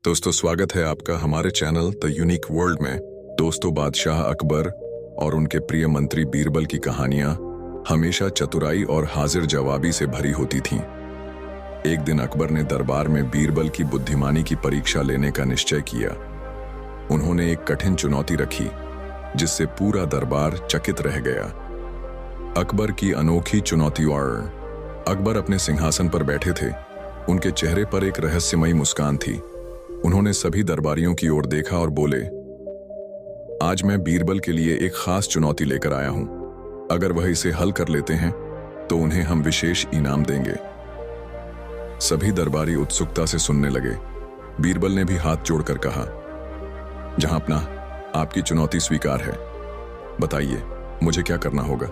दोस्तों, स्वागत है आपका हमारे चैनल द यूनिक वर्ल्ड में। दोस्तों, बादशाह अकबर और उनके प्रिय मंत्री बीरबल की कहानियां हमेशा चतुराई और हाजिर जवाबी से भरी होती थीं। एक दिन अकबर ने दरबार में बीरबल की बुद्धिमानी की परीक्षा लेने का निश्चय किया। उन्होंने एक कठिन चुनौती रखी जिससे पूरा दरबार चकित रह गया। अकबर की अनोखी चुनौती। और अकबर अपने सिंहासन पर बैठे थे। उनके चेहरे पर एक रहस्यमयी मुस्कान थी। उन्होंने सभी दरबारियों की ओर देखा और बोले, आज मैं बीरबल के लिए एक खास चुनौती लेकर आया हूं। अगर वह इसे हल कर लेते हैं तो उन्हें हम विशेष इनाम देंगे। सभी दरबारी उत्सुकता से सुनने लगे। बीरबल ने भी हाथ जोड़कर कहा, जहां अपना आपकी चुनौती स्वीकार है, बताइए मुझे क्या करना होगा।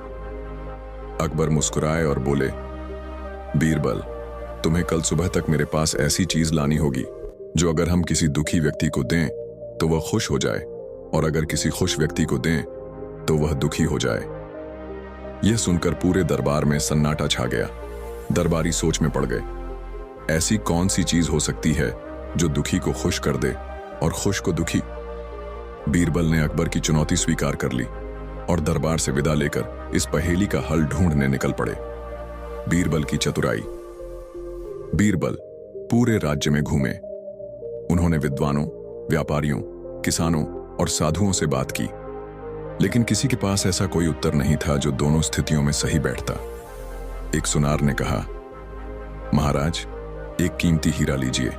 अकबर मुस्कुराए और बोले, बीरबल, तुम्हें कल सुबह तक मेरे पास ऐसी चीज लानी होगी जो अगर हम किसी दुखी व्यक्ति को दें तो वह खुश हो जाए, और अगर किसी खुश व्यक्ति को दें तो वह दुखी हो जाए। यह सुनकर पूरे दरबार में सन्नाटा छा गया। दरबारी सोच में पड़ गए। ऐसी कौन सी चीज हो सकती है जो दुखी को खुश कर दे और खुश को दुखी। बीरबल ने अकबर की चुनौती स्वीकार कर ली और दरबार से विदा लेकर इस पहेली का हल ढूंढने निकल पड़े। बीरबल की चतुराई। बीरबल पूरे राज्य में घूमे। उन्होंने विद्वानों, व्यापारियों, किसानों और साधुओं से बात की, लेकिन किसी के पास ऐसा कोई उत्तर नहीं था जो दोनों स्थितियों में सही बैठता। एक सुनार ने कहा, महाराज, एक कीमती हीरा लीजिए।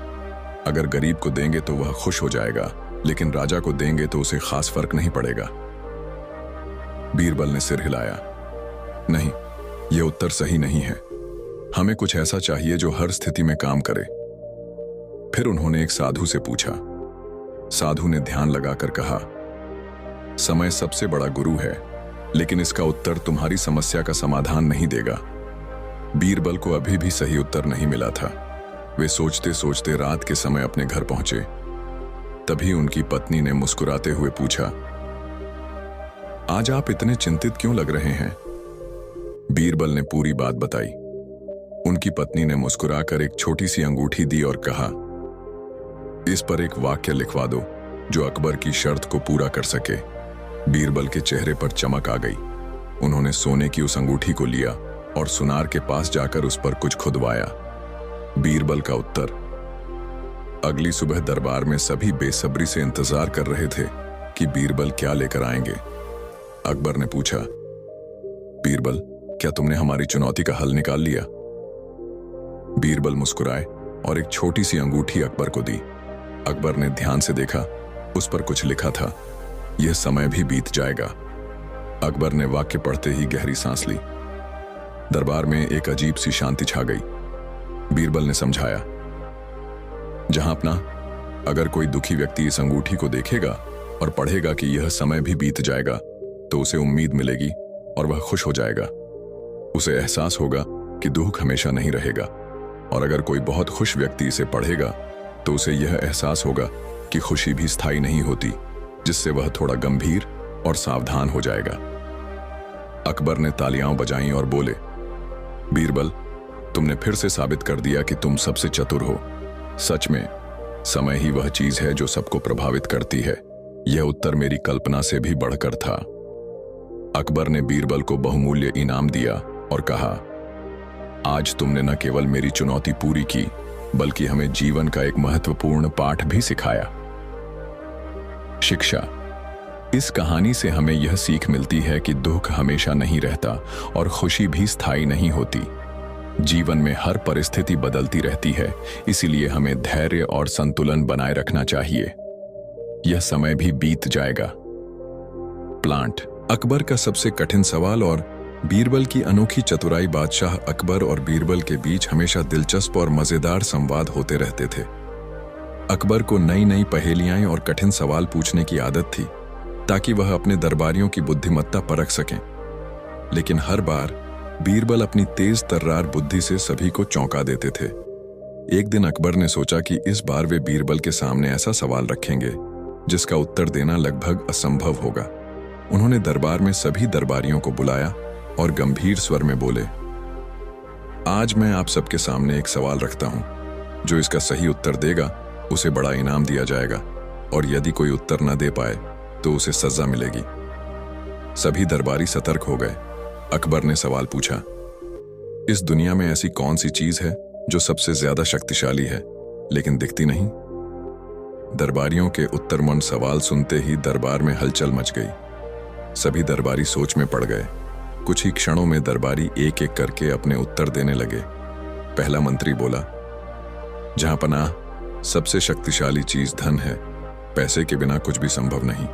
अगर गरीब को देंगे तो वह खुश हो जाएगा, लेकिन राजा को देंगे तो उसे खास फर्क नहीं पड़ेगा। बीरबल ने सिर हिलाया, नहीं, यह उत्तर सही नहीं है। हमें कुछ ऐसा चाहिए जो हर स्थिति में काम करे। फिर उन्होंने एक साधु से पूछा। साधु ने ध्यान लगाकर कहा, समय सबसे बड़ा गुरु है, लेकिन इसका उत्तर तुम्हारी समस्या का समाधान नहीं देगा। बीरबल को अभी भी सही उत्तर नहीं मिला था। वे सोचते सोचते रात के समय अपने घर पहुंचे। तभी उनकी पत्नी ने मुस्कुराते हुए पूछा, आज आप इतने चिंतित क्यों लग रहे हैं। बीरबल ने पूरी बात बताई। उनकी पत्नी ने मुस्कुराकर एक छोटी सी अंगूठी दी और कहा, इस पर एक वाक्य लिखवा दो जो अकबर की शर्त को पूरा कर सके। बीरबल के चेहरे पर चमक आ गई। उन्होंने सोने की उस अंगूठी को लिया और सुनार के पास जाकर उस पर कुछ खुदवाया। बीरबल का उत्तर। अगली सुबह दरबार में सभी बेसब्री से इंतजार कर रहे थे कि बीरबल क्या लेकर आएंगे। अकबर ने पूछा, बीरबल, क्या तुमने हमारी चुनौती का हल निकाल लिया। बीरबल मुस्कुराए और एक छोटी सी अंगूठी अकबर को दी। अकबर ने ध्यान से देखा। उस पर कुछ लिखा था, यह समय भी बीत जाएगा। अकबर ने वाक्य पढ़ते ही गहरी सांस ली। दरबार में एक अजीब सी शांति छा गई। बीरबल ने समझाया, जहां अपना, अगर कोई दुखी व्यक्ति इस अंगूठी को देखेगा और पढ़ेगा कि यह समय भी बीत जाएगा तो उसे उम्मीद मिलेगी और वह खुश हो जाएगा। उसे एहसास होगा कि दुख हमेशा नहीं रहेगा। और अगर कोई बहुत खुश व्यक्ति इसे पढ़ेगा तो उसे यह एहसास होगा कि खुशी भी स्थायी नहीं होती, जिससे वह थोड़ा गंभीर और सावधान हो जाएगा। अकबर ने तालियां बजाईं और बोले, बीरबल, तुमने फिर से साबित कर दिया कि तुम सबसे चतुर हो। सच में समय ही वह चीज है जो सबको प्रभावित करती है। यह उत्तर मेरी कल्पना से भी बढ़कर था। अकबर ने बीरबल को बहुमूल्य इनाम दिया और कहा, आज तुमने न केवल मेरी चुनौती पूरी की, बल्कि हमें जीवन का एक महत्वपूर्ण पाठ भी सिखाया। शिक्षा। इस कहानी से हमें यह सीख मिलती है कि दुख हमेशा नहीं रहता और खुशी भी स्थायी नहीं होती। जीवन में हर परिस्थिति बदलती रहती है, इसीलिए हमें धैर्य और संतुलन बनाए रखना चाहिए। यह समय भी बीत जाएगा। प्लांट। अकबर का सबसे कठिन सवाल और बीरबल की अनोखी चतुराई। बादशाह अकबर और बीरबल के बीच हमेशा दिलचस्प और मजेदार संवाद होते रहते थे। अकबर को नई नई पहेलियां और कठिन सवाल पूछने की आदत थी ताकि वह अपने दरबारियों की बुद्धिमत्ता परख सकें। लेकिन हर बार बीरबल अपनी तेज तर्रार बुद्धि से सभी को चौंका देते थे। एक दिन अकबर ने सोचा कि इस बार वे बीरबल के सामने ऐसा सवाल रखेंगे जिसका उत्तर देना लगभग असंभव होगा। उन्होंने दरबार में सभी दरबारियों को बुलाया और गंभीर स्वर में बोले, आज मैं आप सबके सामने एक सवाल रखता हूं। जो इसका सही उत्तर देगा उसे बड़ा इनाम दिया जाएगा और यदि कोई उत्तर न दे पाए तो उसे सजा मिलेगी। सभी दरबारी सतर्क हो गए। अकबर ने सवाल पूछा, इस दुनिया में ऐसी कौन सी चीज है जो सबसे ज्यादा शक्तिशाली है लेकिन दिखती नहीं? दरबारियों के उत्तरमंड सवाल सुनते ही दरबार में हलचल मच गई। सभी दरबारी सोच में पड़ गए। कुछ ही क्षणों में दरबारी एक एक करके अपने उत्तर देने लगे। पहला मंत्री बोला, जहां पनाह, सबसे शक्तिशाली चीज धन है, पैसे के बिना कुछ भी संभव नहीं।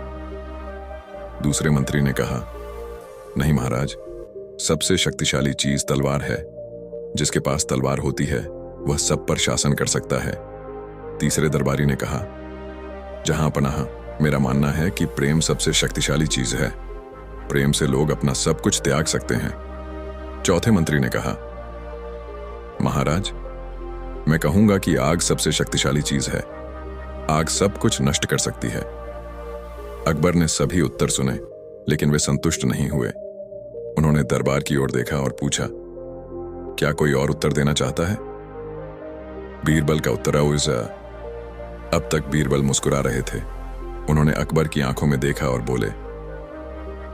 दूसरे मंत्री ने कहा, नहीं महाराज, सबसे शक्तिशाली चीज तलवार है। जिसके पास तलवार होती है वह सब पर शासन कर सकता है। तीसरे दरबारी ने कहा, जहां पनाह, मेरा मानना है कि प्रेम सबसे शक्तिशाली चीज है। प्रेम से लोग अपना सब कुछ त्याग सकते हैं। चौथे मंत्री ने कहा, महाराज, मैं कहूंगा कि आग सबसे शक्तिशाली चीज है। आग सब कुछ नष्ट कर सकती है। अकबर ने सभी उत्तर सुने लेकिन वे संतुष्ट नहीं हुए। उन्होंने दरबार की ओर देखा और पूछा, क्या कोई और उत्तर देना चाहता है? बीरबल का उत्तर अब तक बीरबल मुस्कुरा रहे थे। उन्होंने अकबर की आंखों में देखा और बोले,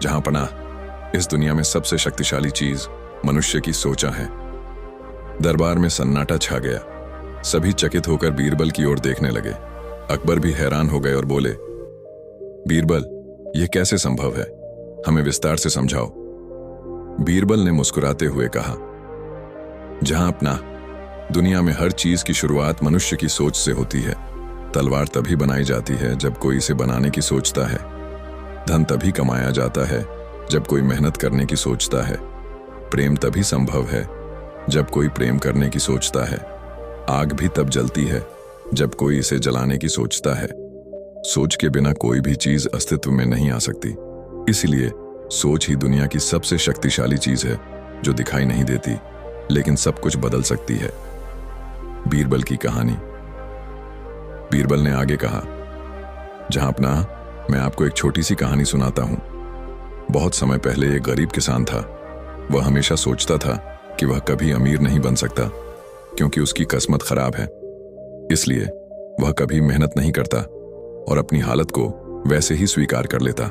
जहां पनाह, इस दुनिया में सबसे शक्तिशाली चीज मनुष्य की सोचा है। दरबार में सन्नाटा छा गया। सभी चकित होकर बीरबल की ओर देखने लगे। अकबर भी हैरान हो गए और बोले, बीरबल, यह कैसे संभव है? हमें विस्तार से समझाओ। बीरबल ने मुस्कुराते हुए कहा, जहां अपना, दुनिया में हर चीज की शुरुआत मनुष्य की सोच से होती है। तलवार तभी बनाई जाती है जब कोई इसे बनाने की सोचता है। धन तभी कमाया जाता है जब कोई मेहनत करने की सोचता है। प्रेम तभी संभव है जब कोई प्रेम करने की सोचता है। आग भी तब जलती है जब कोई इसे जलाने की सोचता है। सोच के बिना कोई भी चीज अस्तित्व में नहीं आ सकती। इसलिए सोच ही दुनिया की सबसे शक्तिशाली चीज है, जो दिखाई नहीं देती लेकिन सब कुछ बदल सकती है। बीरबल की कहानी। बीरबल ने आगे कहा, जहां अपना, मैं आपको एक छोटी सी कहानी सुनाता हूं। बहुत समय पहले एक गरीब किसान था। वह हमेशा सोचता था कि वह कभी अमीर नहीं बन सकता क्योंकि उसकी किस्मत खराब है। इसलिए वह कभी मेहनत नहीं करता और अपनी हालत को वैसे ही स्वीकार कर लेता।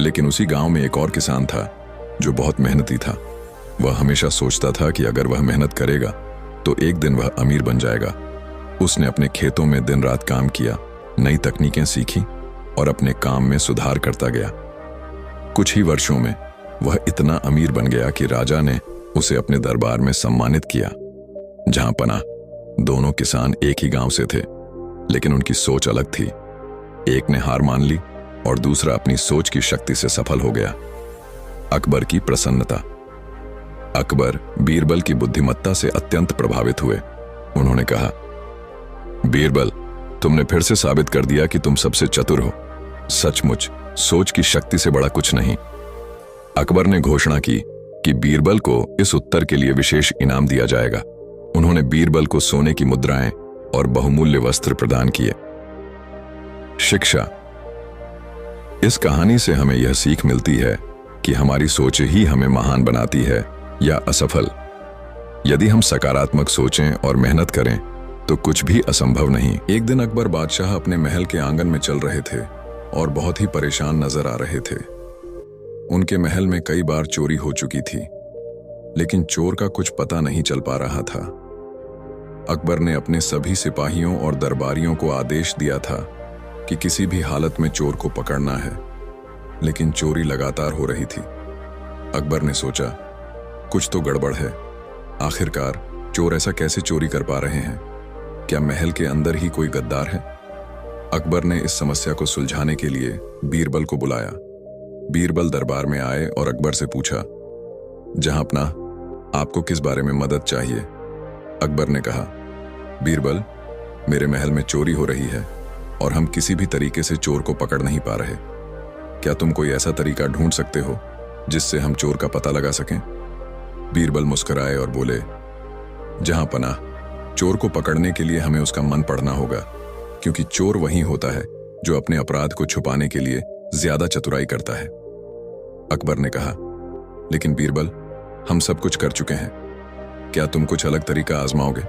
लेकिन उसी गांव में एक और किसान था जो बहुत मेहनती था। वह हमेशा सोचता था कि अगर वह मेहनत करेगा तो एक दिन वह अमीर बन जाएगा। उसने अपने खेतों में दिन रात काम किया, नई तकनीकें सीखी और अपने काम में सुधार करता गया। कुछ ही वर्षों में वह इतना अमीर बन गया कि राजा ने उसे अपने दरबार में सम्मानित किया। जहां पनाह, दोनों किसान एक ही गांव से थे लेकिन उनकी सोच अलग थी। एक ने हार मान ली और दूसरा अपनी सोच की शक्ति से सफल हो गया। अकबर की प्रसन्नता। अकबर बीरबल की बुद्धिमत्ता से अत्यंत प्रभावित हुए। उन्होंने कहा, बीरबल, तुमने फिर से साबित कर दिया कि तुम सबसे चतुर हो। सचमुच सोच की शक्ति से बड़ा कुछ नहीं। अकबर ने घोषणा की कि बीरबल को इस उत्तर के लिए विशेष इनाम दिया जाएगा। उन्होंने बीरबल को सोने की मुद्राएं और बहुमूल्य वस्त्र प्रदान किए। शिक्षा। इस कहानी से हमें यह सीख मिलती है कि हमारी सोच ही हमें महान बनाती है या असफल। यदि हम सकारात्मक सोचें और मेहनत करें तो कुछ भी असंभव नहीं। एक दिन अकबर बादशाह अपने महल के आंगन में चल रहे थे और बहुत ही परेशान नजर आ रहे थे। उनके महल में कई बार चोरी हो चुकी थी लेकिन चोर का कुछ पता नहीं चल पा रहा था। अकबर ने अपने सभी सिपाहियों और दरबारियों को आदेश दिया था कि किसी भी हालत में चोर को पकड़ना है, लेकिन चोरी लगातार हो रही थी। अकबर ने सोचा, कुछ तो गड़बड़ है। आखिरकार चोर ऐसा कैसे चोरी कर पा रहे हैं? क्या महल के अंदर ही कोई गद्दार है? अकबर ने इस समस्या को सुलझाने के लिए बीरबल को बुलाया। बीरबल दरबार में आए और अकबर से पूछा, जहां अपना, आपको किस बारे में मदद चाहिए? अकबर ने कहा, बीरबल, मेरे महल में चोरी हो रही है और हम किसी भी तरीके से चोर को पकड़ नहीं पा रहे। क्या तुम कोई ऐसा तरीका ढूंढ सकते हो जिससे हम चोर का पता लगा सकें? बीरबल मुस्कुराए और बोले, जहां पनाह, चोर को पकड़ने के लिए हमें उसका मन पढ़ना होगा, क्योंकि चोर वही होता है जो अपने अपराध को छुपाने के लिए ज्यादा चतुराई करता है। अकबर ने कहा, लेकिन बीरबल, हम सब कुछ कर चुके हैं। क्या तुम कुछ अलग तरीका आजमाओगे?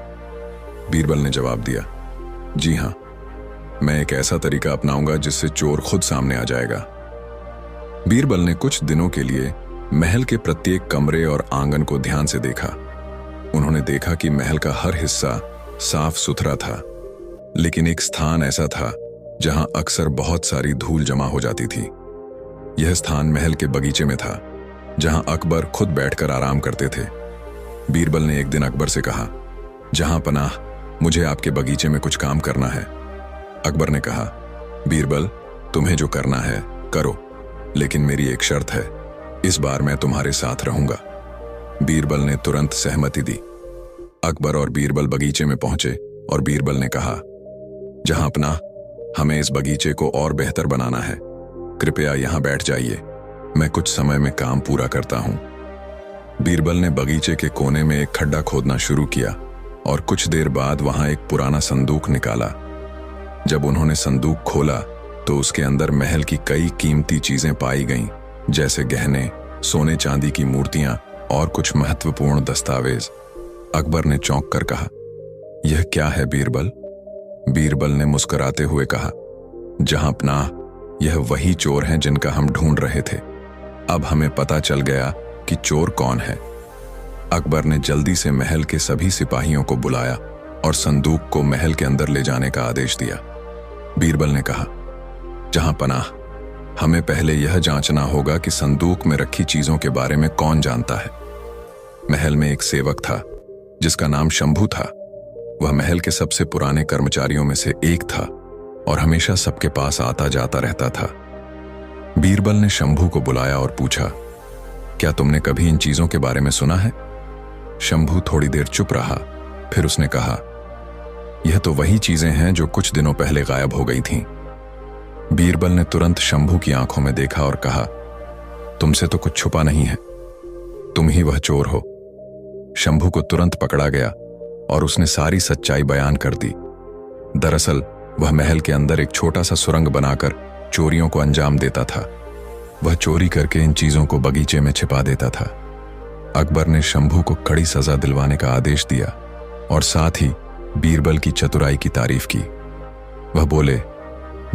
बीरबल ने जवाब दिया, जी हाँ, मैं एक ऐसा तरीका अपनाऊंगा जिससे चोर खुद सामने आ जाएगा। बीरबल ने कुछ दिनों के लिए महल के प्रत्येक कमरे और आंगन को ध्यान से देखा। उन्होंने देखा कि महल का हर हिस्सा साफ सुथरा था, लेकिन एक स्थान ऐसा था जहां अक्सर बहुत सारी धूल जमा हो जाती थी। यह स्थान महल के बगीचे में था, जहां अकबर खुद बैठकर आराम करते थे। बीरबल ने एक दिन अकबर से कहा, जहां पनाह, मुझे आपके बगीचे में कुछ काम करना है। अकबर ने कहा, बीरबल, तुम्हें जो करना है करो, लेकिन मेरी एक शर्त है, इस बार मैं तुम्हारे साथ रहूंगा। बीरबल ने तुरंत सहमति दी। अकबर और बीरबल बगीचे में पहुंचे और बीरबल ने कहा, जहां पनाह, हमें इस बगीचे को और बेहतर बनाना है। कृपया यहां बैठ जाइए, मैं कुछ समय में काम पूरा करता हूं। बीरबल ने बगीचे के कोने में एक खड्डा खोदना शुरू किया और कुछ देर बाद वहां एक पुराना संदूक निकाला। जब उन्होंने संदूक खोला तो उसके अंदर महल की कई कीमती चीजें पाई गईं, जैसे गहने, सोने चांदी की मूर्तियां और कुछ महत्वपूर्ण दस्तावेज। अकबर ने चौंक कर कहा, यह क्या है बीरबल? बीरबल ने मुस्कुराते हुए कहा, जहां पनाह, यह वही चोर हैं जिनका हम ढूंढ रहे थे। अब हमें पता चल गया कि चोर कौन है। अकबर ने जल्दी से महल के सभी सिपाहियों को बुलाया और संदूक को महल के अंदर ले जाने का आदेश दिया। बीरबल ने कहा, जहां पनाह, हमें पहले यह जांचना होगा कि संदूक में रखी चीजों के बारे में कौन जानता है। महल में एक सेवक था जिसका नाम शंभू था। वह महल के सबसे पुराने कर्मचारियों में से एक था और हमेशा सबके पास आता जाता रहता था। बीरबल ने शंभू को बुलाया और पूछा, क्या तुमने कभी इन चीजों के बारे में सुना है? शंभू थोड़ी देर चुप रहा, फिर उसने कहा, यह तो वही चीजें हैं जो कुछ दिनों पहले गायब हो गई थीं। बीरबल ने तुरंत शंभू की आंखों में देखा और कहा, तुमसे तो कुछ छुपा नहीं है, तुम ही वह चोर हो। शंभू को तुरंत पकड़ा गया और उसने सारी सच्चाई बयान कर दी। दरअसल वह महल के अंदर एक छोटा सा सुरंग बनाकर चोरियों को अंजाम देता था। वह चोरी करके इन चीजों को बगीचे में छिपा देता था। अकबर ने शंभू को कड़ी सजा दिलवाने का आदेश दिया और साथ ही बीरबल की चतुराई की तारीफ की। वह बोले,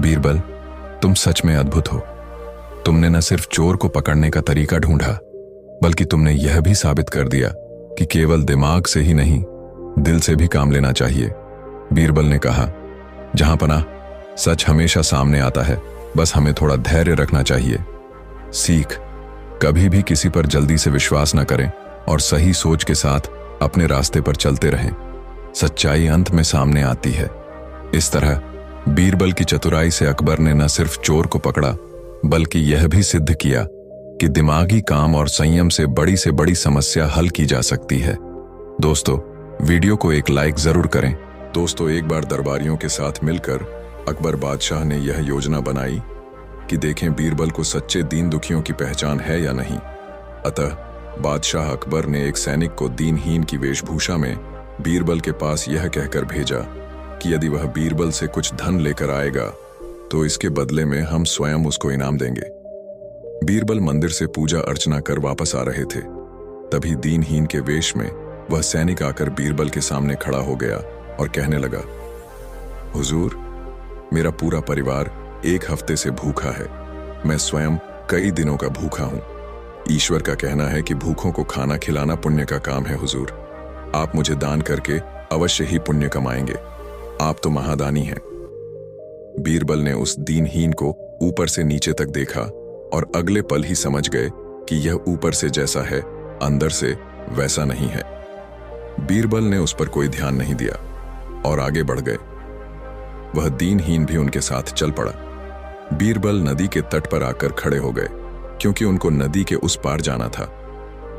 बीरबल, तुम सच में अद्भुत हो। तुमने न सिर्फ चोर को पकड़ने का तरीका ढूंढा, बल्कि तुमने यह भी साबित कर दिया कि केवल दिमाग से ही नहीं, दिल से भी काम लेना चाहिए। बीरबल ने कहा, जहां पनाह, सच हमेशा सामने आता है, बस हमें थोड़ा धैर्य रखना चाहिए। सीख, कभी भी किसी पर जल्दी से विश्वास न करें और सही सोच के साथ अपने रास्ते पर चलते रहें। सच्चाई अंत में सामने आती है। इस तरह बीरबल की चतुराई से अकबर ने न सिर्फ चोर को पकड़ा, बल्कि यह भी सिद्ध किया कि दिमागी काम और संयम से बड़ी समस्या हल की जा सकती है। दोस्तों, वीडियो को एक लाइक जरूर करें। दोस्तों, एक बार दरबारियों के साथ मिलकर अकबर बादशाह ने यह योजना बनाई कि देखें बीरबल को सच्चे दीन दुखियों की पहचान है या नहीं। अतः बादशाह अकबर ने एक सैनिक को दीनहीन की वेशभूषा में बीरबल के पास यह कहकर भेजा कि यदि वह बीरबल से कुछ धन लेकर आएगा तो इसके बदले में हम स्वयं उसको इनाम देंगे। बीरबल मंदिर से पूजा अर्चना कर वापस आ रहे थे। तभी दीनहीन के वेश में वह सैनिक आकर बीरबल के सामने खड़ा हो गया और कहने लगा, हुजूर, मेरा पूरा परिवार एक हफ्ते से भूखा है। मैं स्वयं कई दिनों का भूखा हूं। ईश्वर का कहना है कि भूखों को खाना खिलाना पुण्य का काम है। हुजूर, आप मुझे दान करके अवश्य ही पुण्य कमाएंगे। आप तो महादानी हैं। बीरबल ने उस दीनहीन को ऊपर से नीचे तक देखा और अगले पल ही समझ गए कि यह ऊपर से जैसा है, अंदर से वैसा नहीं है। बीरबल ने उस पर कोई ध्यान नहीं दिया और आगे बढ़ गए। वह दीनहीन भी उनके साथ चल पड़ा। बीरबल नदी के तट पर आकर खड़े हो गए, क्योंकि उनको नदी के उस पार जाना था।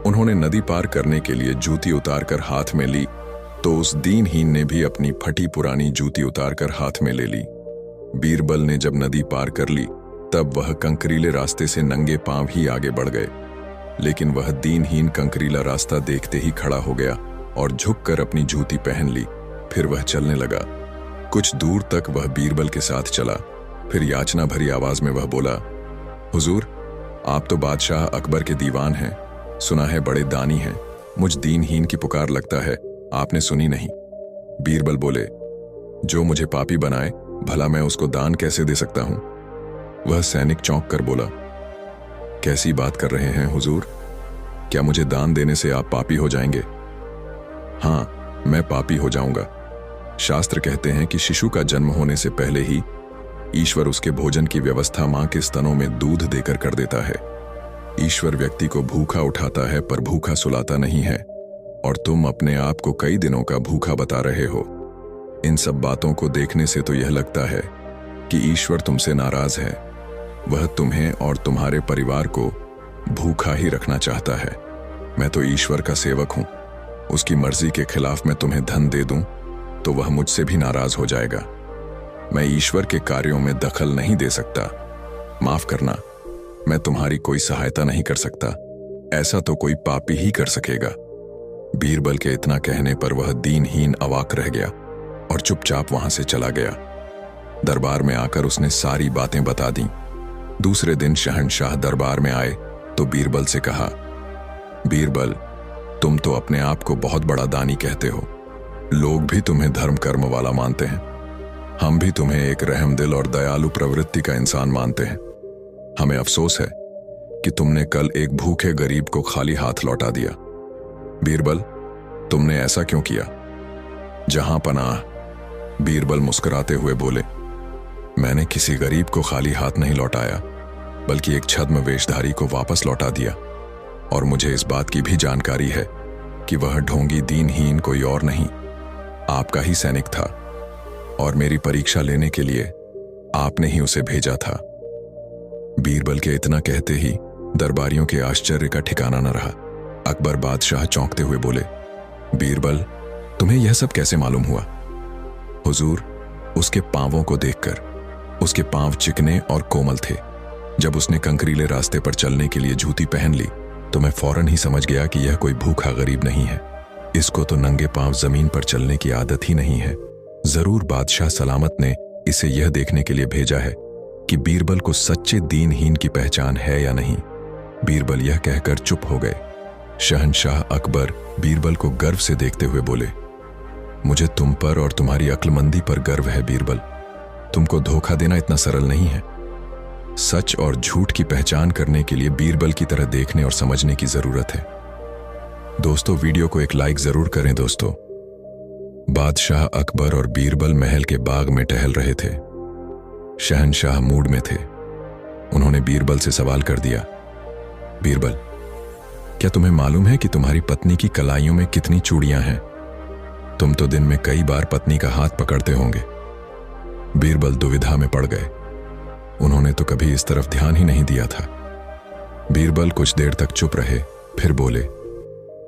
उन्होंने नदी पार करने के लिए जूती उतारकर हाथ में ली, तो उस दीनहीन ने भी अपनी फटी पुरानी जूती उतारकर हाथ में ले ली। बीरबल ने जब नदी पार कर ली, तब वह कंकरीले रास्ते से नंगे पांव ही आगे बढ़ गए। लेकिन वह दीनहीन कंकरीला रास्ता देखते ही खड़ा हो गया और झुककर अपनी जूती पहन ली। फिर वह चलने लगा। कुछ दूर तक वह बीरबल के साथ चला। फिर याचना भरी आवाज में वह बोला, हुजूर, आप तो बादशाह अकबर के दीवान हैं। सुना है बड़े दानी हैं। मुझ दीनहीन की पुकार लगता है आपने सुनी नहीं। बीरबल बोले, जो मुझे पापी बनाए, भला मैं उसको दान कैसे दे सकता हूं? वह सैनिक चौंक कर बोला, कैसी बात कर रहे हैं हुजूर? क्या मुझे दान देने से आप पापी हो जाएंगे? हाँ, मैं पापी हो जाऊंगा। शास्त्र कहते हैं कि शिशु का जन्म होने से पहले ही ईश्वर उसके भोजन की व्यवस्था मां के स्तनों में दूध देकर कर देता है। ईश्वर व्यक्ति को भूखा उठाता है पर भूखा सुलाता नहीं है, और तुम अपने आप को कई दिनों का भूखा बता रहे हो। इन सब बातों को देखने से तो यह लगता है कि ईश्वर तुमसे नाराज है। वह तुम्हें और तुम्हारे परिवार को भूखा ही रखना चाहता है। मैं तो ईश्वर का सेवक हूं। उसकी मर्जी के खिलाफ मैं तुम्हें धन दे दूं तो वह मुझसे भी नाराज हो जाएगा। मैं ईश्वर के कार्यों में दखल नहीं दे सकता। माफ करना, मैं तुम्हारी कोई सहायता नहीं कर सकता। ऐसा तो कोई पापी ही कर सकेगा। बीरबल के इतना कहने पर वह दीनहीन अवाक रह गया और चुपचाप वहां से चला गया। दरबार में आकर उसने सारी बातें बता दी। दूसरे दिन शहंशाह दरबार में आए तो बीरबल से कहा, बीरबल, तुम तो अपने आप को बहुत बड़ा दानी कहते हो। लोग भी तुम्हें धर्म कर्म वाला मानते हैं। हम भी तुम्हें एक रहमदिल और दयालु प्रवृत्ति का इंसान मानते हैं। हमें अफसोस है कि तुमने कल एक भूखे गरीब को खाली हाथ लौटा दिया। बीरबल, तुमने ऐसा क्यों किया? जहां पनाह, बीरबल मुस्कुराते हुए बोले, मैंने किसी गरीब को खाली हाथ नहीं लौटाया, बल्कि एक छद्म वेशधारी को वापस लौटा दिया। और मुझे इस बात की भी जानकारी है कि वह ढोंगी दीनहीन कोई और नहीं, आपका ही सैनिक था, और मेरी परीक्षा लेने के लिए आपने ही उसे भेजा था। बीरबल के इतना कहते ही दरबारियों के आश्चर्य का ठिकाना न रहा। अकबर बादशाह चौंकते हुए बोले, बीरबल, तुम्हें यह सब कैसे मालूम हुआ? हुजूर, उसके पांवों को देखकर, उसके पांव चिकने और कोमल थे। जब उसने कंकरीले रास्ते पर चलने के लिए जूती पहन ली तो मैं फौरन ही समझ गया कि यह कोई भूखा गरीब नहीं है। इसको तो नंगे पांव जमीन पर चलने की आदत ही नहीं है। जरूर बादशाह सलामत ने इसे यह देखने के लिए भेजा है कि बीरबल को सच्चे दीनहीन की पहचान है या नहीं। बीरबल यह कहकर चुप हो गए। शहंशाह अकबर बीरबल को गर्व से देखते हुए बोले, मुझे तुम पर और तुम्हारी अक्लमंदी पर गर्व है बीरबल। तुमको धोखा देना इतना सरल नहीं है। सच और झूठ की पहचान करने के लिए बीरबल की तरह देखने और समझने की जरूरत है। दोस्तों, वीडियो को एक लाइक जरूर करें। दोस्तों, बादशाह अकबर और बीरबल महल के बाग में टहल रहे थे। शहंशाह मूड में थे। उन्होंने बीरबल से सवाल कर दिया, बीरबल, क्या तुम्हें मालूम है कि तुम्हारी पत्नी की कलाइयों में कितनी चूड़ियां हैं? तुम तो दिन में कई बार पत्नी का हाथ पकड़ते होंगे। बीरबल दुविधा में पड़ गए। उन्होंने तो कभी इस तरफ ध्यान ही नहीं दिया था। बीरबल कुछ देर तक चुप रहे, फिर बोले,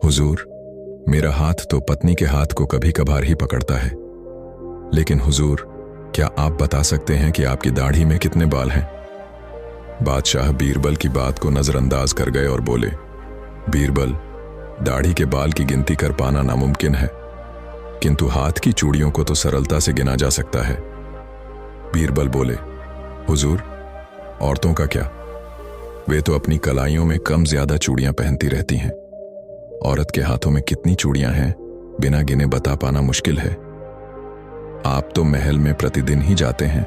हुजूर, मेरा हाथ तो पत्नी के हाथ को कभी कभार ही पकड़ता है। लेकिन हुजूर, क्या आप बता सकते हैं कि आपकी दाढ़ी में कितने बाल हैं? बादशाह बीरबल की बात को नजरअंदाज कर गए और बोले, बीरबल, दाढ़ी के बाल की गिनती कर पाना नामुमकिन है, किंतु हाथ की चूड़ियों को तो सरलता से गिना जा सकता है। बीरबल बोले, हुजूर, औरतों का क्या? वे तो अपनी कलाइयों में कम ज्यादा चूड़ियां पहनती रहती हैं। औरत के हाथों में कितनी चूड़ियां हैं, बिना गिने बता पाना मुश्किल है। आप तो महल में प्रतिदिन ही जाते हैं।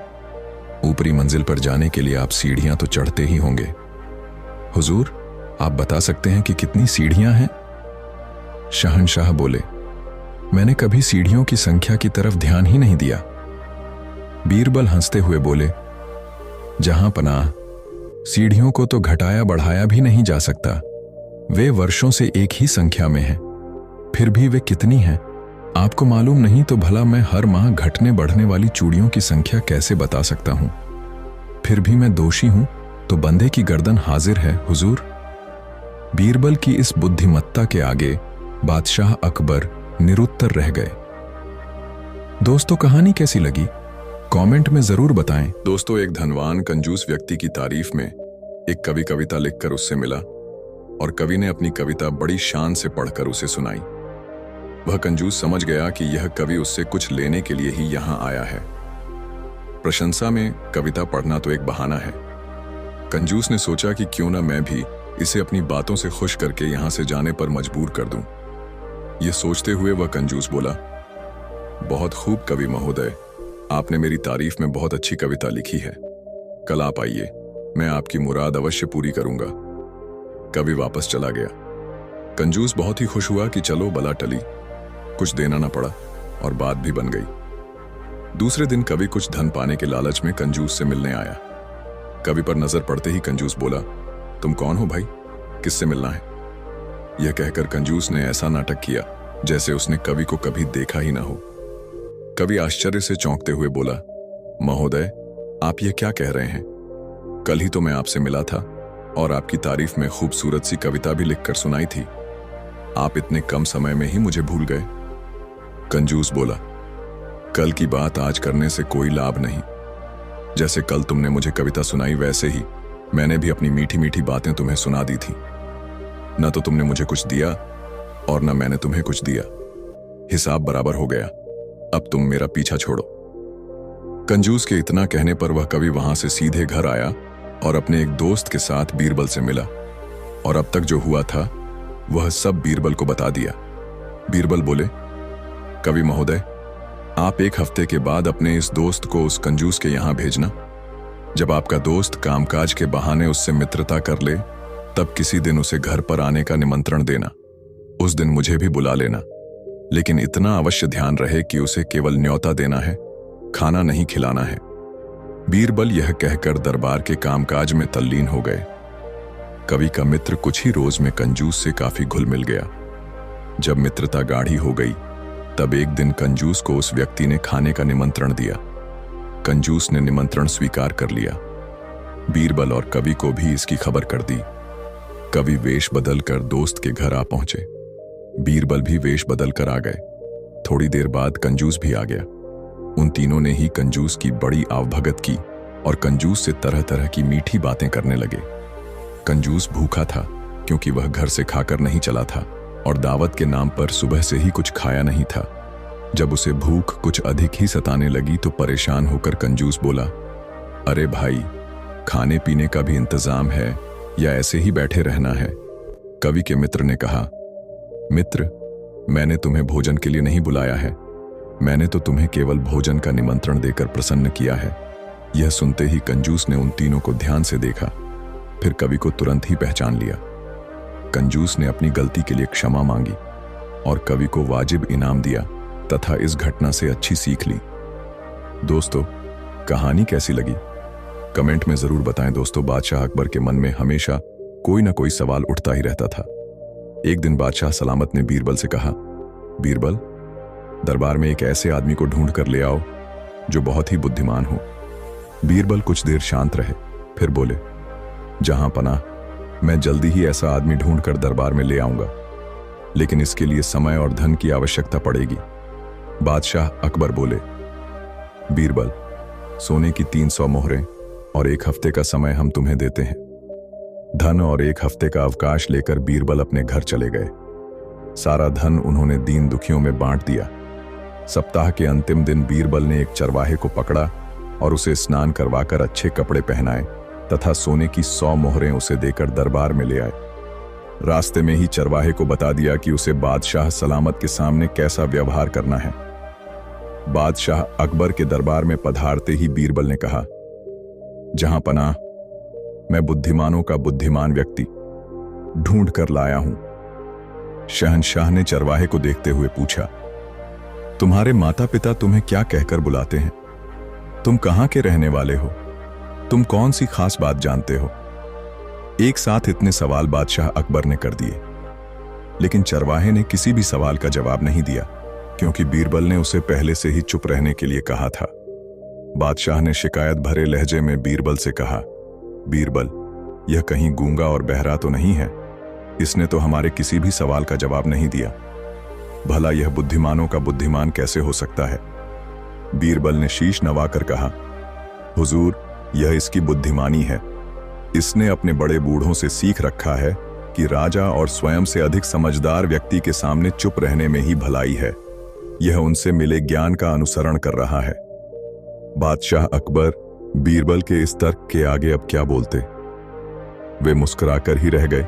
ऊपरी मंजिल पर जाने के लिए आप सीढ़ियां तो चढ़ते ही होंगे। हुजूर, आप बता सकते हैं कि कितनी सीढ़ियां हैं? शहंशाह बोले, मैंने कभी सीढ़ियों की संख्या की तरफ ध्यान ही नहीं दिया। बीरबल हंसते हुए बोले, जहां पनाह, सीढ़ियों को तो घटाया बढ़ाया भी नहीं जा सकता। वे वर्षों से एक ही संख्या में हैं। फिर भी वे कितनी हैं आपको मालूम नहीं तो भला मैं हर माह घटने बढ़ने वाली चूड़ियों की संख्या कैसे बता सकता हूं? फिर भी मैं दोषी हूं तो बंदे की गर्दन हाजिर है हुजूर। बीरबल की इस बुद्धिमत्ता के आगे बादशाह अकबर निरुत्तर रह गए। दोस्तों, कहानी कैसी लगी कमेंट में जरूर बताएं। दोस्तों, एक धनवान कंजूस व्यक्ति की तारीफ में एक कवि कविता लिखकर उससे मिला और कवि ने अपनी कविता बड़ी शान से पढ़कर उसे सुनाई। वह कंजूस समझ गया कि यह कवि उससे कुछ लेने के लिए ही यहां आया है। प्रशंसा में कविता पढ़ना तो एक बहाना है। कंजूस ने सोचा कि क्यों ना मैं भी इसे अपनी बातों से खुश करके यहां से जाने पर मजबूर कर दूं। यह सोचते हुए वह कंजूस बोला, बहुत खूब कवि महोदय, आपने मेरी तारीफ में बहुत अच्छी कविता लिखी है। कल आप आइए, मैं आपकी मुराद अवश्य पूरी करूंगा। कवि वापस चला गया। कंजूस बहुत ही खुश हुआ कि चलो बला टली, कुछ देना ना पड़ा और बात भी बन गई। दूसरे दिन कवि कुछ धन पाने के लालच में कंजूस से मिलने आया। कवि पर नजर पड़ते ही कंजूस बोला, तुम कौन हो भाई, किससे मिलना है? यह कहकर कंजूस ने ऐसा नाटक किया जैसे उसने कवि को कभी देखा ही ना हो। कवि आश्चर्य से चौंकते हुए बोला, महोदय, आप ये क्या कह रहे हैं? कल ही तो मैं आपसे मिला था और आपकी तारीफ में खूबसूरत सी कविता भी लिखकर सुनाई थी। आप इतने कम समय में ही मुझे भूल गए। कंजूस बोला, कल की बात आज करने से कोई लाभ नहीं। जैसे कल तुमने मुझे कविता सुनाई वैसे ही मैंने भी अपनी मीठी मीठी बातें तुम्हें सुना दी थी। न तो तुमने मुझे कुछ दिया और न मैंने तुम्हें कुछ दिया। हिसाब बराबर हो गया, अब तुम मेरा पीछा छोड़ो। कंजूस के इतना कहने पर वह कवि वहां से सीधे घर आया और अपने एक दोस्त के साथ बीरबल से मिला और अब तक जो हुआ था वह सब बीरबल को बता दिया। बीरबल बोले, कवि महोदय, आप एक हफ्ते के बाद अपने इस दोस्त को उस कंजूस के यहां भेजना। जब आपका दोस्त कामकाज के बहाने उससे मित्रता कर ले तब किसी दिन उसे घर पर आने का निमंत्रण देना। उस दिन मुझे भी बुला लेना, लेकिन इतना अवश्य ध्यान रहे कि उसे केवल न्योता देना है, खाना नहीं खिलाना है। बीरबल यह कहकर दरबार के कामकाज में तल्लीन हो गए। कवि का मित्र कुछ ही रोज में कंजूस से काफी घुल मिल गया। जब मित्रता गाढ़ी हो गई तब एक दिन कंजूस को उस व्यक्ति ने खाने का निमंत्रण दिया। कंजूस ने निमंत्रण स्वीकार कर लिया। बीरबल और कवि को भी इसकी खबर कर दी। कवि वेश बदलकर दोस्त के घर आ पहुंचे। बीरबल भी वेश बदलकर आ गए। थोड़ी देर बाद कंजूस भी आ गया। उन तीनों ने ही कंजूस की बड़ी आवभगत की और कंजूस से तरह तरह की मीठी बातें करने लगे। कंजूस भूखा था क्योंकि वह घर से खाकर नहीं चला था और दावत के नाम पर सुबह से ही कुछ खाया नहीं था। जब उसे भूख कुछ अधिक ही सताने लगी तो परेशान होकर कंजूस बोला, अरे भाई, खाने पीने का भी इंतजाम है या ऐसे ही बैठे रहना है? कवि के मित्र ने कहा, मित्र, मैंने तुम्हें भोजन के लिए नहीं बुलाया है, मैंने तो तुम्हें केवल भोजन का निमंत्रण देकर प्रसन्न किया है। यह सुनते ही कंजूस ने उन तीनों को ध्यान से देखा, फिर कवि को तुरंत ही पहचान लिया। कंजूस ने अपनी गलती के लिए क्षमा मांगी और कवि को वाजिब इनाम दिया तथा इस घटना से अच्छी सीख ली। दोस्तों, कहानी कैसी लगी कमेंट में जरूर बताएं। दोस्तों, बादशाह अकबर के मन में हमेशा कोई ना कोई सवाल उठता ही रहता था। एक दिन बादशाह सलामत ने बीरबल से कहा, बीरबल, दरबार में एक ऐसे आदमी को ढूंढ कर ले आओ जो बहुत ही बुद्धिमान हो। बीरबल कुछ देर शांत रहे, फिर बोले, जहां पनाह, मैं जल्दी ही ऐसा आदमी ढूंढ कर दरबार में ले आऊंगा, लेकिन इसके लिए समय और धन की आवश्यकता पड़ेगी। बादशाह अकबर बोले, बीरबल, सोने की 300 मोहरें और 1 हफ्ते का समय हम तुम्हें देते हैं। धन और 1 हफ्ते का अवकाश लेकर बीरबल अपने घर चले गए। सारा धन उन्होंने दीन दुखियों में बांट दिया। सप्ताह के अंतिम दिन बीरबल ने एक चरवाहे को पकड़ा और उसे स्नान करवाकर अच्छे कपड़े पहनाए तथा सोने की 100 मोहरें उसे देकर दरबार में ले आए। रास्ते में ही चरवाहे को बता दिया कि उसे बादशाह सलामत के सामने कैसा व्यवहार करना है। बादशाह अकबर के दरबार में पधारते ही बीरबल ने कहा, जहां पनाह, मैं बुद्धिमानों का बुद्धिमान व्यक्ति ढूंढ कर लाया हूं। शहंशाह ने चरवाहे को देखते हुए पूछा, तुम्हारे माता पिता तुम्हें क्या कहकर बुलाते हैं? तुम कहां के रहने वाले हो? तुम कौन सी खास बात जानते हो? एक साथ इतने सवाल बादशाह अकबर ने कर दिए, लेकिन चरवाहे ने किसी भी सवाल का जवाब नहीं दिया क्योंकि बीरबल ने उसे पहले से ही चुप रहने के लिए कहा था। बादशाह ने शिकायत भरे लहजे में बीरबल से कहा, बीरबल, यह कहीं गूंगा और बहरा तो नहीं है? इसने तो हमारे किसी भी सवाल का जवाब नहीं दिया। भला यह बुद्धिमानों का बुद्धिमान कैसे हो सकता है? बीरबल ने शीश नवाकर कहा, हुजूर, यह इसकी बुद्धिमानी है। इसने अपने बड़े बूढ़ों से सीख रखा है कि राजा और स्वयं से अधिक समझदार व्यक्ति के सामने चुप रहने में ही भलाई है। यह उनसे मिले ज्ञान का अनुसरण कर रहा है। बादशाह अकबर बीरबल के इस तर्क के आगे अब क्या बोलते। वे मुस्कुराकर ही रह गए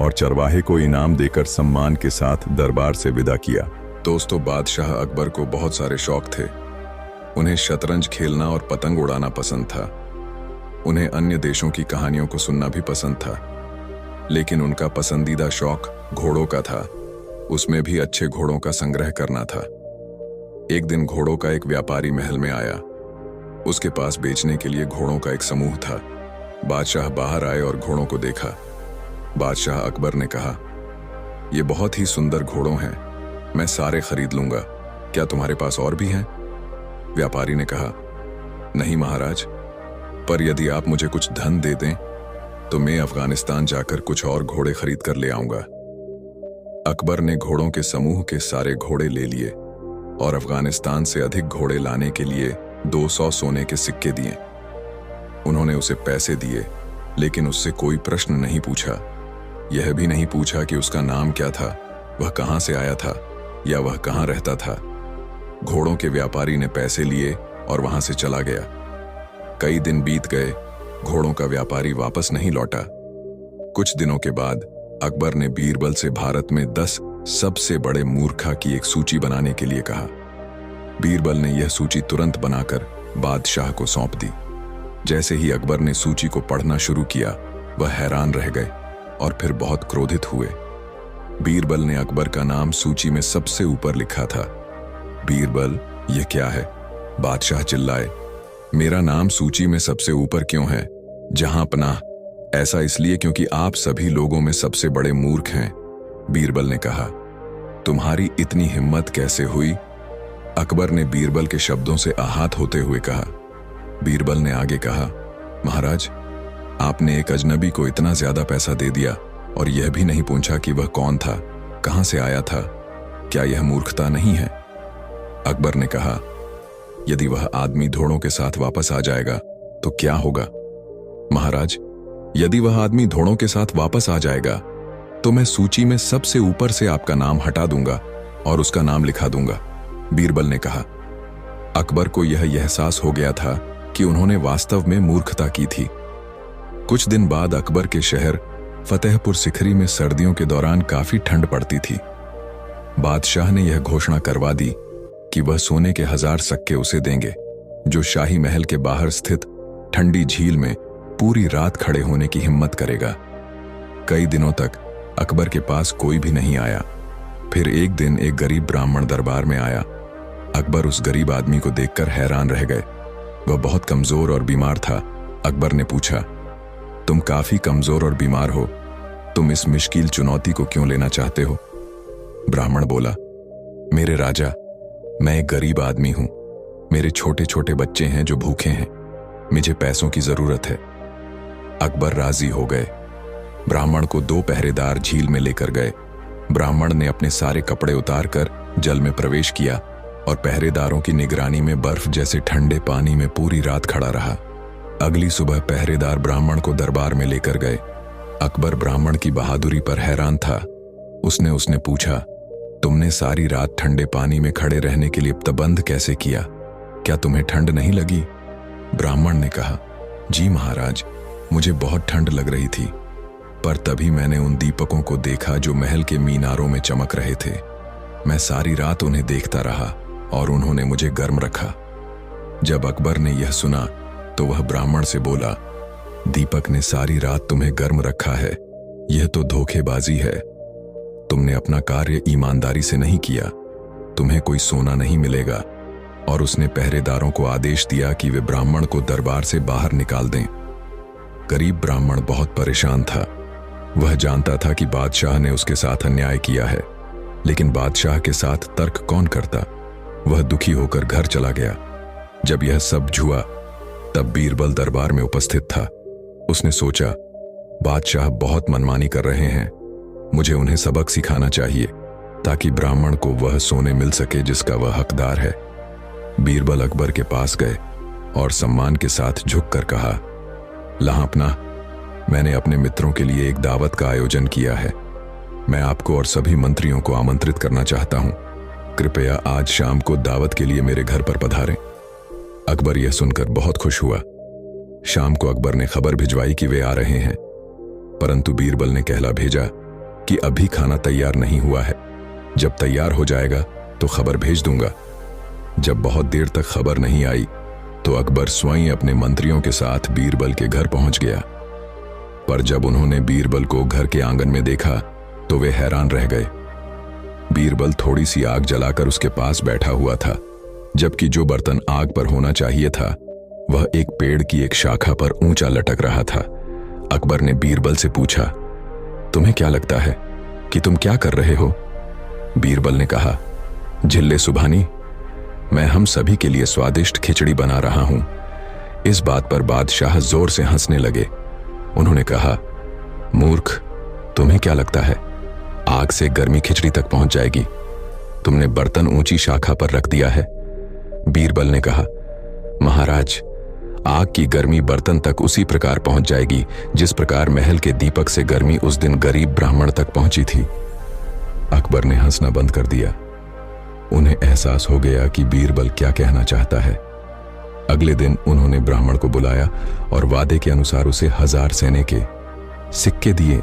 और चरवाहे को इनाम देकर सम्मान के साथ दरबार से विदा किया। दोस्तों, बादशाह अकबर को बहुत सारे शौक थे। उन्हें शतरंज खेलना और पतंग उड़ाना पसंद था। उन्हें अन्य देशों की कहानियों को सुनना भी पसंद था, लेकिन उनका पसंदीदा शौक घोड़ों का था। उसमें भी अच्छे घोड़ों का संग्रह करना था। एक दिन घोड़ों का एक व्यापारी महल में आया। उसके पास बेचने के लिए घोड़ों का एक समूह था। बादशाह बाहर आए और घोड़ों को देखा। बादशाह अकबर ने कहा, ये बहुत ही सुंदर घोड़ों हैं, मैं सारे खरीद लूंगा। क्या तुम्हारे पास और भी हैं? व्यापारी ने कहा, नहीं महाराज, पर यदि आप मुझे कुछ धन दे दें तो मैं अफगानिस्तान जाकर कुछ और घोड़े खरीद कर ले आऊंगा। अकबर ने घोड़ों के समूह के सारे घोड़े ले लिए और अफगानिस्तान से अधिक घोड़े लाने के लिए 200 सोने के सिक्के दिए। उन्होंने उसे पैसे दिए, लेकिन उससे कोई प्रश्न नहीं पूछा। यह भी नहीं पूछा कि उसका नाम क्या था, वह कहां से आया था या वह कहां रहता था। घोड़ों के व्यापारी ने पैसे लिए और वहां से चला गया। कई दिन बीत गए, घोड़ों का व्यापारी वापस नहीं लौटा। कुछ दिनों के बाद अकबर ने बीरबल से भारत में 10 सबसे बड़े मूर्खा की एक सूची बनाने के लिए कहा। बीरबल ने यह सूची तुरंत बनाकर बादशाह को सौंप दी। जैसे ही अकबर ने सूची को पढ़ना शुरू किया, वह हैरान रह गए और फिर बहुत क्रोधित हुए। बीरबल ने अकबर का नाम सूची में सबसे ऊपर लिखा था। बीरबल, यह क्या है? बादशाह चिल्लाए, मेरा नाम सूची में सबसे ऊपर क्यों है? जहां पनाह, ऐसा इसलिए क्योंकि आप सभी लोगों में सबसे बड़े मूर्ख हैं। बीरबल ने कहा, तुम्हारी इतनी हिम्मत कैसे हुई? अकबर ने बीरबल के शब्दों से आहत होते हुए कहा। बीरबल ने आगे कहा, महाराज, आपने एक अजनबी को इतना ज्यादा पैसा दे दिया और यह भी नहीं पूछा कि वह कौन था, कहां से आया था। क्या यह मूर्खता नहीं है? अकबर ने कहा, यदि वह आदमी घोड़ों के साथ वापस आ जाएगा तो क्या होगा? महाराज, यदि वह आदमी घोड़ों के साथ वापस आ जाएगा तो मैं सूची में सबसे ऊपर से आपका नाम हटा दूंगा और उसका नाम लिखा दूंगा। बीरबल ने कहा। अकबर को यह एहसास हो गया था कि उन्होंने वास्तव में मूर्खता की थी। कुछ दिन बाद अकबर के शहर फतेहपुर सिकरी में सर्दियों के दौरान काफी ठंड पड़ती थी। बादशाह ने यह घोषणा करवा दी कि वह सोने के 1000 सिक्के उसे देंगे, जो शाही महल के बाहर स्थित ठंडी झील में पूरी रात खड़े होने की हिम्मत करेगा। कई दिनों तक अकबर के पास कोई भी नहीं आया। फिर एक दिन एक गरीब ब्राह्मण दरबार में आया। अकबर उस गरीब आदमी को देखकर हैरान रह गए। वह बहुत कमजोर और बीमार था। अकबर ने पूछा, तुम काफी कमजोर और बीमार हो, तुम इस मुश्किल चुनौती को क्यों लेना चाहते हो? ब्राह्मण बोला, मेरे राजा, मैं एक गरीब आदमी हूं। मेरे छोटे छोटे बच्चे हैं जो भूखे हैं। मुझे पैसों की जरूरत है। अकबर राजी हो गए। ब्राह्मण को 2 पहरेदार झील में लेकर गए। ब्राह्मण ने अपने सारे कपड़े उतारकर जल में प्रवेश किया और पहरेदारों की निगरानी में बर्फ जैसे ठंडे पानी में पूरी रात खड़ा रहा। अगली सुबह पहरेदार ब्राह्मण को दरबार में लेकर गए। अकबर ब्राह्मण की बहादुरी पर हैरान था। उसने पूछा, तुमने सारी रात ठंडे पानी में खड़े रहने के लिए प्रबंध कैसे किया? क्या तुम्हें ठंड नहीं लगी? ब्राह्मण ने कहा, जी महाराज, मुझे बहुत ठंड लग रही थी, पर तभी मैंने उन दीपकों को देखा जो महल के मीनारों में चमक रहे थे। मैं सारी रात उन्हें देखता रहा और उन्होंने मुझे गर्म रखा। जब अकबर ने यह सुना तो वह ब्राह्मण से बोला, दीपक ने सारी रात तुम्हें गर्म रखा है, यह तो धोखेबाजी है। तुमने अपना कार्य ईमानदारी से नहीं किया। तुम्हें कोई सोना नहीं मिलेगा। और उसने पहरेदारों को आदेश दिया कि वे ब्राह्मण को दरबार से बाहर निकाल दें। गरीब ब्राह्मण बहुत परेशान था। वह जानता था कि बादशाह ने उसके साथ अन्याय किया है, लेकिन बादशाह के साथ तर्क कौन करता। वह दुखी होकर घर चला गया। जब यह सब हुआ तब बीरबल दरबार में उपस्थित था। उसने सोचा, बादशाह बहुत मनमानी कर रहे हैं, मुझे उन्हें सबक सिखाना चाहिए ताकि ब्राह्मण को वह सोने मिल सके जिसका वह हकदार है। बीरबल अकबर के पास गए और सम्मान के साथ झुककर कहा, लहापना, मैंने अपने मित्रों के लिए एक दावत का आयोजन किया है। मैं आपको और सभी मंत्रियों को आमंत्रित करना चाहता हूं। कृपया आज शाम को दावत के लिए मेरे घर पर पधारें। अकबर यह सुनकर बहुत खुश हुआ। शाम को अकबर ने खबर भिजवाई कि वे आ रहे हैं, परंतु बीरबल ने कहला भेजा कि अभी खाना तैयार नहीं हुआ है, जब तैयार हो जाएगा तो खबर भेज दूंगा। जब बहुत देर तक खबर नहीं आई तो अकबर स्वयं अपने मंत्रियों के साथ बीरबल के घर पहुंच गया। पर जब उन्होंने बीरबल को घर के आंगन में देखा तो वे हैरान रह गए। बीरबल थोड़ी सी आग जलाकर उसके पास बैठा हुआ था, जबकि जो बर्तन आग पर होना चाहिए था वह एक पेड़ की एक शाखा पर ऊंचा लटक रहा था। अकबर ने बीरबल से पूछा, तुम्हें क्या लगता है कि तुम क्या कर रहे हो? बीरबल ने कहा, झिल्ले सुभानी, मैं हम सभी के लिए स्वादिष्ट खिचड़ी बना रहा हूं। इस बात पर बादशाह जोर से हंसने लगे। उन्होंने कहा, मूर्ख, तुम्हें क्या लगता है आग से गर्मी खिचड़ी तक पहुंच जाएगी? तुमने बर्तन ऊंची शाखा पर रख दिया है। बीरबल ने कहा, महाराज, आग की गर्मी बर्तन तक उसी प्रकार पहुंच जाएगी जिस प्रकार महल के दीपक से गर्मी उस दिन गरीब ब्राह्मण तक पहुंची थी। अकबर ने हंसना बंद कर दिया। उन्हें एहसास हो गया कि बीरबल क्या कहना चाहता है। अगले दिन उन्होंने ब्राह्मण को बुलाया और वादे के अनुसार उसे 1000 सेने के सिक्के दिए।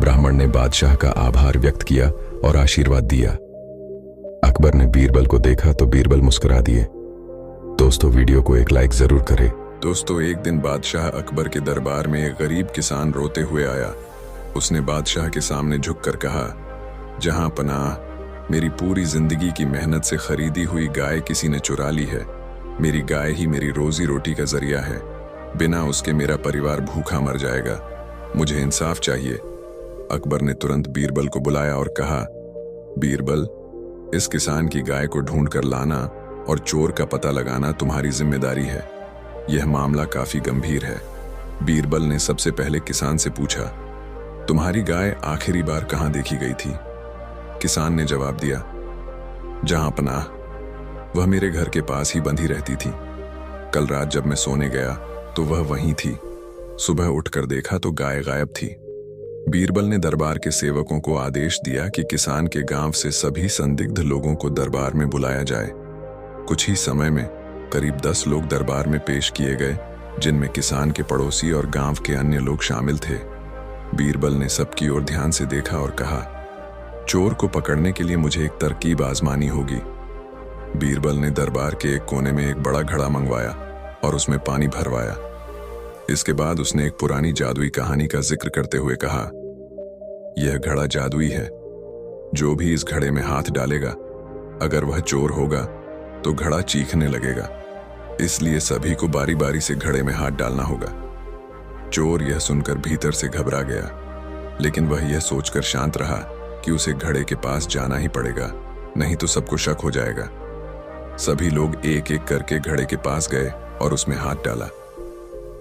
ब्राह्मण ने बादशाह का आभार व्यक्त किया और आशीर्वाद दिया। अकबर ने बीरबल को देखा तो बीरबल मुस्कुरा दिए। दोस्तों, वीडियो को एक लाइक जरूर करें। दोस्तों, एक दिन बादशाह अकबर के दरबार में एक गरीब किसान रोते हुए आया। उसने बादशाह के सामने झुककर कहा, जहां पनाह, मेरी पूरी जिंदगी की मेहनत से खरीदी हुई गाय किसी ने चुरा ली है। मेरी गाय ही मेरी रोजी रोटी का जरिया है। बिना उसके मेरा परिवार भूखा मर जाएगा। मुझे इंसाफ चाहिए। अकबर ने तुरंत बीरबल को बुलाया और कहा, बीरबल, इस किसान की गाय को ढूंढ कर लाना और चोर का पता लगाना तुम्हारी जिम्मेदारी है। यह मामला काफी गंभीर है। बीरबल ने सबसे पहले किसान से पूछा, तुम्हारी गाय आखिरी बार कहां देखी गई थी? किसान ने जवाब दिया, जहां पनाह, वह मेरे घर के पास ही बंधी रहती थी। कल रात जब मैं सोने गया तो वह वहीं थी। सुबह उठकर देखा तो गाय गायब थी। बीरबल ने दरबार के सेवकों को आदेश दिया कि किसान के गांव से सभी संदिग्ध लोगों को दरबार में बुलाया जाए। कुछ ही समय में करीब 10 लोग दरबार में पेश किए गए, जिनमें किसान के पड़ोसी और गांव के अन्य लोग शामिल थे। बीरबल ने सबकी ओर ध्यान से देखा और कहा, चोर को पकड़ने के लिए मुझे एक तरकीब आजमानी होगी। बीरबल ने दरबार के एक कोने में एक बड़ा घड़ा मंगवाया और उसमें पानी भरवाया। इसके बाद उसने एक पुरानी जादुई कहानी का जिक्र करते हुए कहा, यह घड़ा जादुई है। जो भी इस घड़े में हाथ डालेगा, अगर वह चोर होगा तो घड़ा चीखने लगेगा। इसलिए सभी को बारी बारी से घड़े में हाथ डालना होगा। चोर यह सुनकर भीतर से घबरा गया, लेकिन वह यह सोचकर शांत रहा कि उसे घड़े के पास जाना ही पड़ेगा, नहीं तो सबको शक हो जाएगा। सभी लोग एक एक करके घड़े के पास गए और उसमें हाथ डाला।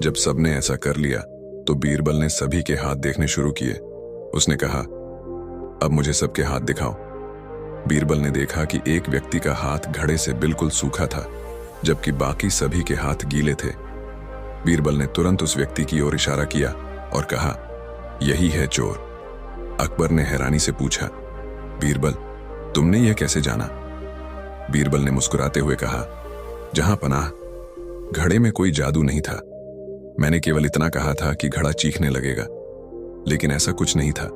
जब सबने ऐसा कर लिया तो बीरबल ने सभी के हाथ देखने शुरू किए। उसने कहा, अब मुझे सबके हाथ दिखाओ। बीरबल ने देखा कि एक व्यक्ति का हाथ घड़े से बिल्कुल सूखा था, जबकि बाकी सभी के हाथ गीले थे। बीरबल ने तुरंत उस व्यक्ति की ओर इशारा किया और कहा, यही है चोर। अकबर ने हैरानी से पूछा, बीरबल, तुमने यह कैसे जाना? बीरबल ने मुस्कुराते हुए कहा, जहां पनाह, घड़े में कोई जादू नहीं था। मैंने केवल इतना कहा था कि घड़ा चीखने लगेगा, लेकिन ऐसा कुछ नहीं था।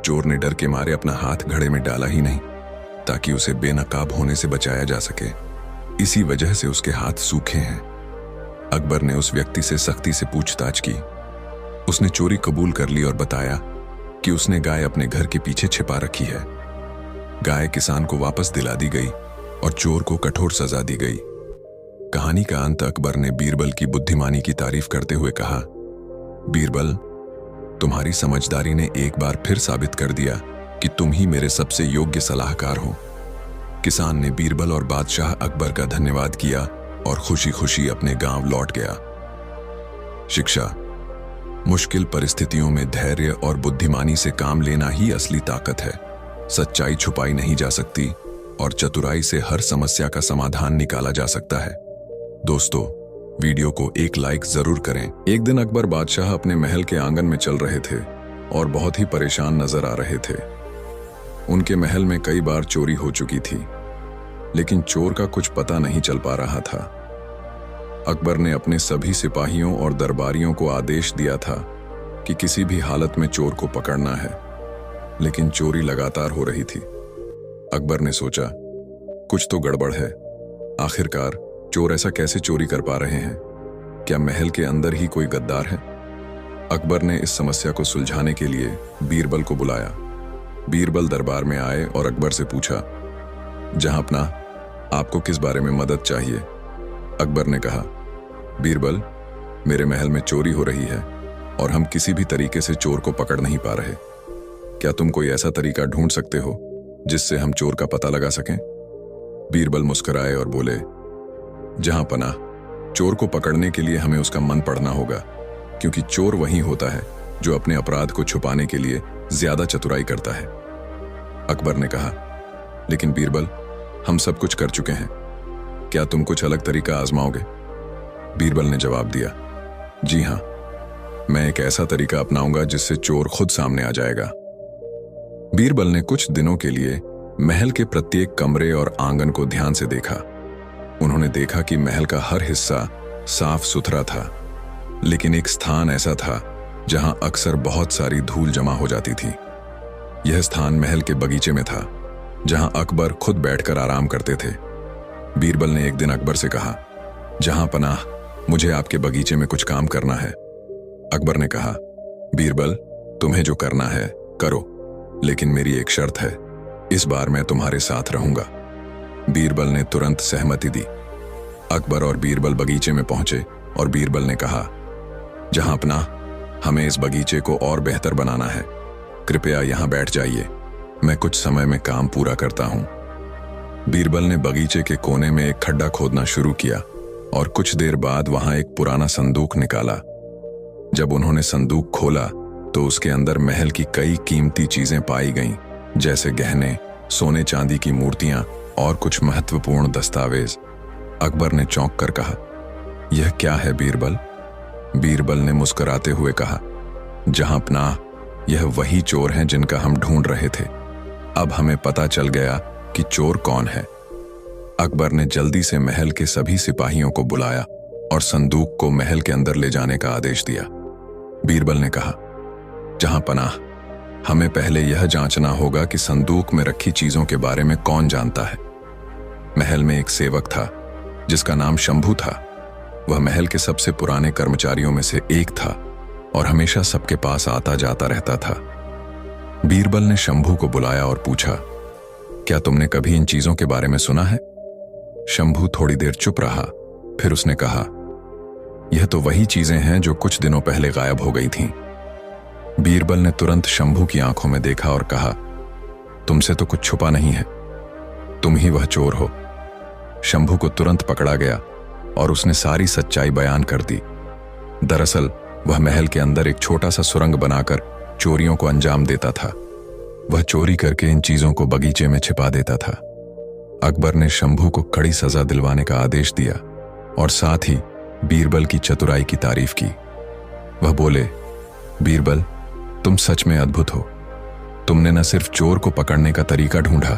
चोर ने डर के मारे अपना हाथ घड़े में डाला ही नहीं, ताकि उसे बेनकाब होने से बचाया जा सके। इसी वजह से उसके हाथ सूखे हैं। अकबर ने उस व्यक्ति से सख्ती से पूछताछ की। उसने चोरी कबूल कर ली और बताया कि उसने गाय अपने घर के पीछे छिपा रखी है। गाय किसान को वापस दिला दी गई और चोर को कठोर सजा दी गई। कहानी का अंत अकबर ने बीरबल की बुद्धिमानी की तारीफ करते हुए कहा, बीरबल, तुम्हारी समझदारी ने एक बार फिर साबित कर दिया कि तुम ही मेरे सबसे योग्य सलाहकार हो। किसान ने बीरबल और बादशाह अकबर का धन्यवाद किया और खुशी खुशी अपने गांव लौट गया। शिक्षा: मुश्किल परिस्थितियों में धैर्य और बुद्धिमानी से काम लेना ही असली ताकत है। सच्चाई छुपाई नहीं जा सकती और चतुराई से हर समस्या का समाधान निकाला जा सकता है। दोस्तों, वीडियो को एक लाइक जरूर करें। एक दिन अकबर बादशाह अपने महल के आंगन में चल रहे थे और बहुत ही परेशान नजर आ रहे थे। उनके महल में कई बार चोरी हो चुकी थी, लेकिन चोर का कुछ पता नहीं चल पा रहा था। अकबर ने अपने सभी सिपाहियों और दरबारियों को आदेश दिया था कि किसी भी हालत में चोर को पकड़ना है, लेकिन चोरी लगातार हो रही थी। अकबर ने सोचा, कुछ तो गड़बड़ है। आखिरकार चोर ऐसा कैसे चोरी कर पा रहे हैं? क्या महल के अंदर ही कोई गद्दार है? अकबर ने इस समस्या को सुलझाने के लिए बीरबल को बुलाया। बीरबल दरबार में आए और अकबर से पूछा, जहांपना, आपको किस बारे में मदद चाहिए? अकबर ने कहा, बीरबल, मेरे महल में चोरी हो रही है और हम किसी भी तरीके से चोर को पकड़ नहीं पा रहे। क्या तुम कोई ऐसा तरीका ढूंढ सकते हो जिससे हम चोर का पता लगा सकें? बीरबल मुस्कुराए और बोले, जहांपना, चोर को पकड़ने के लिए हमें उसका मन पढ़ना होगा, क्योंकि चोर वही होता है जो अपने अपराध को छुपाने के लिए ज्यादा चतुराई करता है। अकबर ने कहा, लेकिन बीरबल, हम सब कुछ कर चुके हैं, क्या तुम कुछ अलग तरीका आजमाओगे? बीरबल ने जवाब दिया, जी हां, मैं एक ऐसा तरीका अपनाऊंगा जिससे चोर खुद सामने आ जाएगा। बीरबल ने कुछ दिनों के लिए महल के प्रत्येक कमरे और आंगन को ध्यान से देखा। उन्होंने देखा कि महल का हर हिस्सा साफ सुथरा था, लेकिन एक स्थान ऐसा था जहां अक्सर बहुत सारी धूल जमा हो जाती थी। यह स्थान महल के बगीचे में था, जहां अकबर खुद बैठकर आराम करते थे। बीरबल ने एक दिन अकबर से कहा, जहांपनाह, मुझे आपके बगीचे में कुछ काम करना है। अकबर ने कहा, बीरबल, तुम्हें जो करना है करो, लेकिन मेरी एक शर्त है, इस बार मैं तुम्हारे साथ रहूंगा। बीरबल ने तुरंत सहमति दी। अकबर और बीरबल बगीचे में पहुंचे और बीरबल ने कहा, जहांपनाह, हमें इस बगीचे को और बेहतर बनाना है, कृपया यहां बैठ जाइए, मैं कुछ समय में काम पूरा करता हूं। बीरबल ने बगीचे के कोने में एक खड्डा खोदना शुरू किया और कुछ देर बाद वहां एक पुराना संदूक निकाला। जब उन्होंने संदूक खोला तो उसके अंदर महल की कई कीमती चीजें पाई गईं, जैसे गहने, सोने चांदी की मूर्तियां और कुछ महत्वपूर्ण दस्तावेज। अकबर ने चौंक कर कहा, यह क्या है बीरबल? बीरबल ने मुस्कुराते हुए कहा, जहांपनाह, यह वही चोर हैं जिनका हम ढूंढ रहे थे। अब हमें पता चल गया कि चोर कौन है। अकबर ने जल्दी से महल के सभी सिपाहियों को बुलाया और संदूक को महल के अंदर ले जाने का आदेश दिया। बीरबल ने कहा, जहांपनाह, हमें पहले यह जांचना होगा कि संदूक में रखी चीजों के बारे में कौन जानता है। महल में एक सेवक था जिसका नाम शंभू था। वह महल के सबसे पुराने कर्मचारियों में से एक था और हमेशा सबके पास आता जाता रहता था। बीरबल ने शंभू को बुलाया और पूछा, क्या तुमने कभी इन चीजों के बारे में सुना है? शंभू थोड़ी देर चुप रहा, फिर उसने कहा, यह तो वही चीजें हैं जो कुछ दिनों पहले गायब हो गई थीं। बीरबल ने तुरंत शंभू की आंखों में देखा और कहा, तुमसे तो कुछ छुपा नहीं है, तुम ही वह चोर हो। शंभू को तुरंत पकड़ा गया और उसने सारी सच्चाई बयान कर दी। दरअसल वह महल के अंदर एक छोटा सा सुरंग बनाकर चोरियों को अंजाम देता था। वह चोरी करके इन चीजों को बगीचे में छिपा देता था। अकबर ने शंभू को कड़ी सजा दिलवाने का आदेश दिया और साथ ही बीरबल की चतुराई की तारीफ की। वह बोले, बीरबल, तुम सच में अद्भुत हो। तुमने न सिर्फ चोर को पकड़ने का तरीका ढूंढा,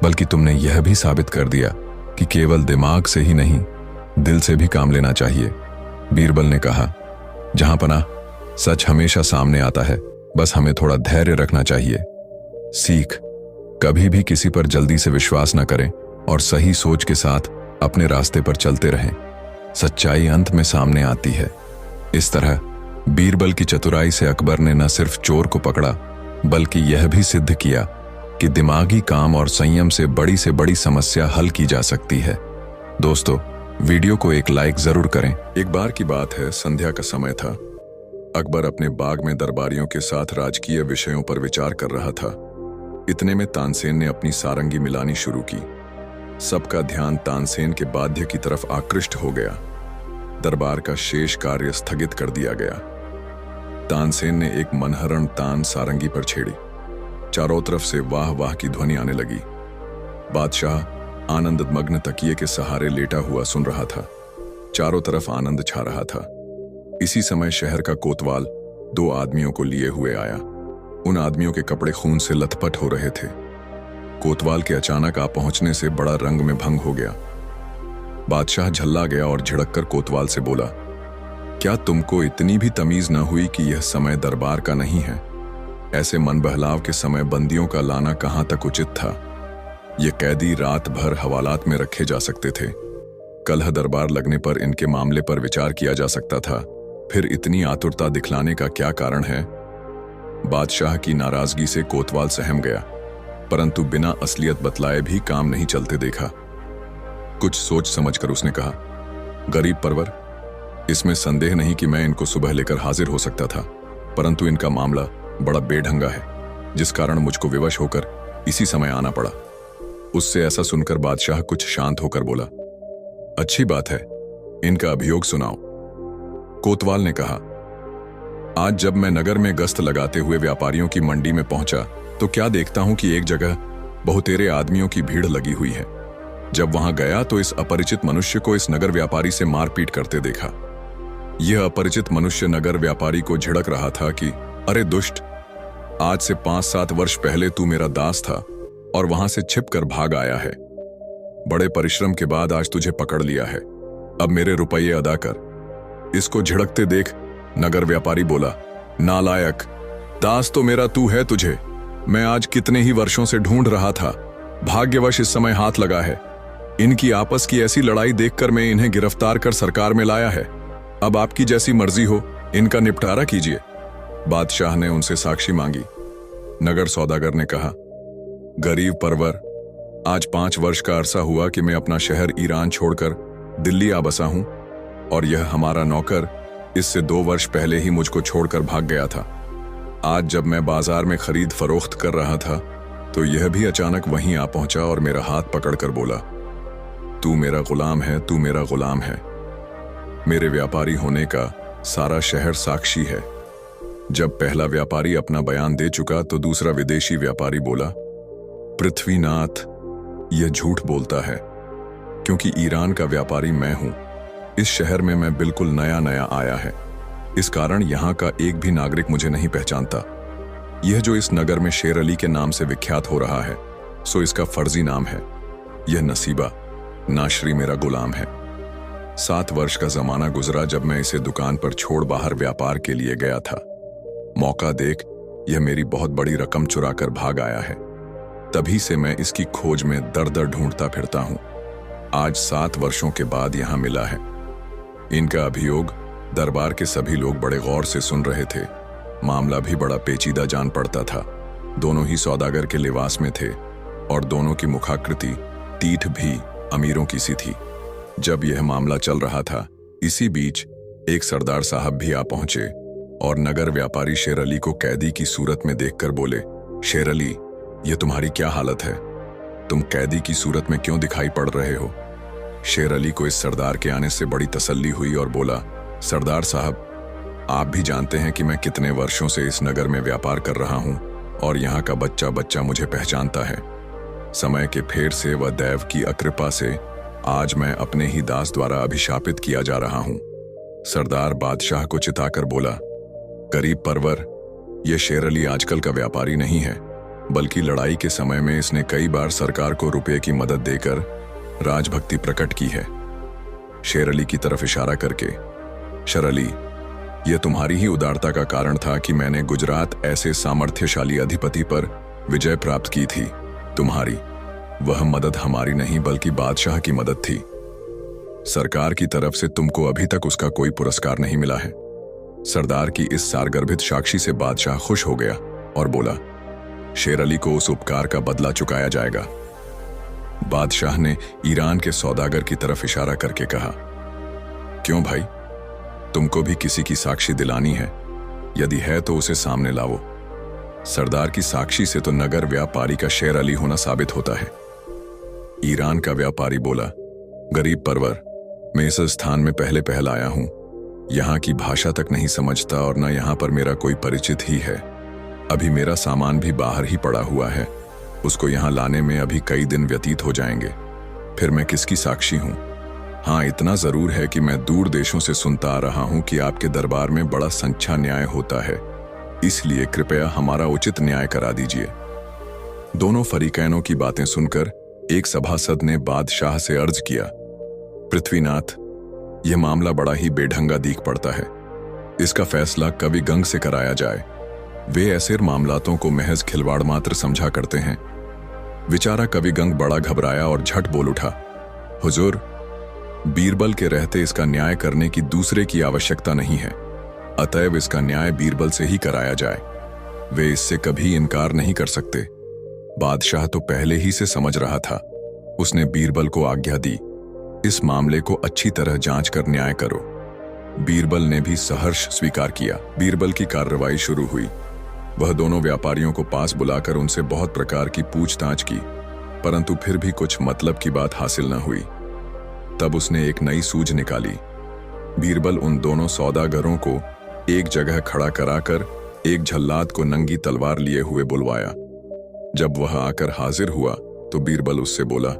बल्कि तुमने यह भी साबित कर दिया कि केवल दिमाग से ही नहीं, दिल से भी काम लेना चाहिए। बीरबल ने कहा, जहांपनाह, सच हमेशा सामने आता है, बस हमें थोड़ा धैर्य रखना चाहिए। सीख, कभी भी किसी पर जल्दी से विश्वास न करें और सही सोच के साथ अपने रास्ते पर चलते रहें। सच्चाई अंत में सामने आती है। इस तरह बीरबल की चतुराई से अकबर ने न सिर्फ चोर को पकड़ा, बल्कि यह भी सिद्ध किया कि दिमागी काम और संयम से बड़ी समस्या हल की जा सकती है। दोस्तों, वीडियो को एक लाइक जरूर करें। एक बार की बात है, संध्या का समय था। अकबर अपने बाग में दरबारियों के साथ राजकीय विषयों पर विचार कर रहा था। इतने में तानसेन ने अपनी सारंगी मिलानी शुरू की। सबका ध्यान तानसेन के वाद्य की तरफ आकृष्ट हो गया। दरबार का शेष कार्य स्थगित कर दिया गया। तानसेन ने एक मनहरण तान सारंगी पर छेड़ी। चारों तरफ से वाह वाह की ध्वनि आने लगी। बादशाह आनंद मग्न तकिए के सहारे लेटा हुआ सुन रहा था। चारों तरफ आनंद छा रहा था। इसी समय शहर का कोतवाल 2 आदमियों को लिए हुए आया। उन आदमियों के कपड़े खून से लथपथ हो रहे थे। कोतवाल के अचानक आ पहुंचने से बड़ा रंग में भंग हो गया। बादशाह झल्ला गया और झिड़ककर कोतवाल से बोला, क्या तुमको इतनी भी तमीज न हुई कि यह समय दरबार का नहीं है? ऐसे मन बहलाव के समय बंदियों का लाना कहां तक उचित था? ये कैदी रात भर हवालात में रखे जा सकते थे। कलह दरबार लगने पर इनके मामले पर विचार किया जा सकता था। फिर इतनी आतुरता दिखलाने का क्या कारण है? बादशाह की नाराजगी से कोतवाल सहम गया, परंतु बिना असलियत बतलाए भी काम नहीं चलते देखा। कुछ सोच समझकर उसने कहा, गरीब परवर, इसमें संदेह नहीं कि मैं इनको सुबह लेकर हाजिर हो सकता था, परंतु इनका मामला बड़ा बेढंगा है, जिस कारण मुझको विवश होकर इसी समय आना पड़ा। उससे ऐसा सुनकर बादशाह कुछ शांत होकर बोला, अच्छी बात है, इनका अभियोग सुनाओ। कोतवाल ने कहा, आज जब मैं नगर में गश्त लगाते हुए व्यापारियों की मंडी में पहुंचा तो क्या देखता हूं कि एक जगह बहुतेरे आदमियों की भीड़ लगी हुई है। जब वहां गया तो इस अपरिचित मनुष्य को इस नगर व्यापारी से मारपीट करते देखा। यह अपरिचित मनुष्य नगर व्यापारी को झिड़क रहा था कि अरे दुष्ट, आज से 5-7 वर्ष पहले तू मेरा दास था और वहां से छिपकर भाग आया है। बड़े परिश्रम के बाद आज तुझे पकड़ लिया है, अब मेरे रुपये अदा कर। इसको झिड़कते देख नगर व्यापारी बोला, नालायक, दास तो मेरा तू है, तुझे मैं आज कितने ही वर्षों से ढूंढ रहा था, भाग्यवश इस समय हाथ लगा है। इनकी आपस की ऐसी लड़ाई देखकर मैं इन्हें गिरफ्तार कर सरकार में लाया है। अब आपकी जैसी मर्जी हो, इनका निपटारा कीजिए। बादशाह ने उनसे साक्षी मांगी। नगर सौदागर ने कहा, गरीब परवर, आज 5 वर्ष का अरसा हुआ कि मैं अपना शहर ईरान छोड़कर दिल्ली आ बसा हूं, और यह हमारा नौकर इससे 2 वर्ष पहले ही मुझको छोड़कर भाग गया था। आज जब मैं बाजार में खरीद फरोख्त कर रहा था तो यह भी अचानक वहीं आ पहुंचा और मेरा हाथ पकड़कर बोला, तू मेरा गुलाम है, तू मेरा गुलाम है। मेरे व्यापारी होने का सारा शहर साक्षी है। जब पहला व्यापारी अपना बयान दे चुका तो दूसरा विदेशी व्यापारी बोला, पृथ्वीनाथ, यह झूठ बोलता है, क्योंकि ईरान का व्यापारी मैं हूं। इस शहर में मैं बिल्कुल नया नया आया है, इस कारण यहां का एक भी नागरिक मुझे नहीं पहचानता। यह जो इस नगर में शेर अली के नाम से विख्यात हो रहा है, सो इसका फर्जी नाम है। यह नसीबा नाशरी मेरा गुलाम है। 7 वर्ष का जमाना गुजरा जब मैं इसे दुकान पर छोड़ बाहर व्यापार के लिए गया था। मौका देख यह मेरी बहुत बड़ी रकम चुरा कर भाग आया है। तभी से मैं इसकी खोज में दर दर ढूंढता फिरता हूं। आज 7 वर्षों के बाद यहां मिला है। इनका अभियोग दरबार के सभी लोग बड़े गौर से सुन रहे थे। मामला भी बड़ा पेचीदा जान पड़ता था। दोनों ही सौदागर के लिबास में थे और दोनों की मुखाकृति तीठ भी अमीरों की सी थी। जब यह मामला चल रहा था, इसी बीच एक सरदार साहब भी आ पहुंचे और नगर व्यापारी शेर अली को कैदी की सूरत में देखकर बोले, शेर अली, यह तुम्हारी क्या हालत है? तुम कैदी की सूरत में क्यों दिखाई पड़ रहे हो? शेर अली को इस सरदार के आने से बड़ी तसल्ली हुई और बोला, सरदार साहब, आप भी जानते हैं कि मैं कितने वर्षों से इस नगर में व्यापार कर रहा हूं और यहाँ का बच्चा बच्चा मुझे पहचानता है। समय के फेर से व दैव की अकृपा से आज मैं अपने ही दास द्वारा अभिशापित किया जा रहा हूं। सरदार बादशाह को चिताकर बोला, गरीब परवर, यह शेर अली आजकल का व्यापारी नहीं है, बल्कि लड़ाई के समय में इसने कई बार सरकार को रुपये की मदद देकर राजभक्ति प्रकट की है। शेर अली की तरफ इशारा करके, शेर अली, यह तुम्हारी ही उदारता का कारण था कि मैंने गुजरात ऐसे सामर्थ्यशाली अधिपति पर विजय प्राप्त की थी। तुम्हारी वह मदद हमारी नहीं बल्कि बादशाह की मदद थी। सरकार की तरफ से तुमको अभी तक उसका कोई पुरस्कार नहीं मिला है। सरदार की इस सारगर्भित साक्षी से बादशाह खुश हो गया और बोला, शेर अली को उस उपकार का बदला चुकाया जाएगा। बादशाह ने ईरान के सौदागर की तरफ इशारा करके कहा, क्यों भाई, तुमको भी किसी की साक्षी दिलानी है? यदि है तो उसे सामने लाओ। सरदार की साक्षी से तो नगर व्यापारी का शेर अली होना साबित होता है। ईरान का व्यापारी बोला, गरीब परवर, मैं इस स्थान में पहले पहल आया हूं। यहाँ की भाषा तक नहीं समझता और न यहाँ पर मेरा कोई परिचित ही है। अभी मेरा सामान भी बाहर ही पड़ा हुआ है। उसको यहाँ लाने में अभी कई दिन व्यतीत हो जाएंगे। फिर मैं किसकी साक्षी हूँ? हाँ, इतना जरूर है कि मैं दूर देशों से सुनता आ रहा हूँ कि आपके दरबार में बड़ा सच्चा न्याय होता है, इसलिए कृपया हमारा उचित न्याय करा दीजिए। दोनों फरीकैनों की बातें सुनकर एक सभासद ने बादशाह से अर्ज किया, पृथ्वीनाथ, यह मामला बड़ा ही बेढंगा दीख पड़ता है। इसका फैसला कवि गंग से कराया जाए। वे ऐसे मामलातों को महज खिलवाड़ मात्र समझा करते हैं। बेचारा कविगंग बड़ा घबराया और झट बोल उठा, हुजूर, बीरबल के रहते इसका न्याय करने की दूसरे की आवश्यकता नहीं है, अतएव इसका न्याय बीरबल से ही कराया जाए। वे इससे कभी इनकार नहीं कर सकते। बादशाह तो पहले ही से समझ रहा था। उसने बीरबल को आज्ञा दी, इस मामले को अच्छी तरह जांच कर न्याय करो। बीरबल ने भी सहर्ष स्वीकार किया। बीरबल की कार्रवाई शुरू हुई। वह दोनों व्यापारियों को पास बुलाकर उनसे बहुत प्रकार की पूछताछ की, परंतु फिर भी कुछ मतलब की बात हासिल न हुई। तब उसने एक नई सूझ निकाली। बीरबल उन दोनों सौदागरों को एक जगह खड़ा कराकर एक झल्लाद को नंगी तलवार लिए हुए बुलवाया। जब वह आकर हाजिर हुआ तो बीरबल उससे बोला,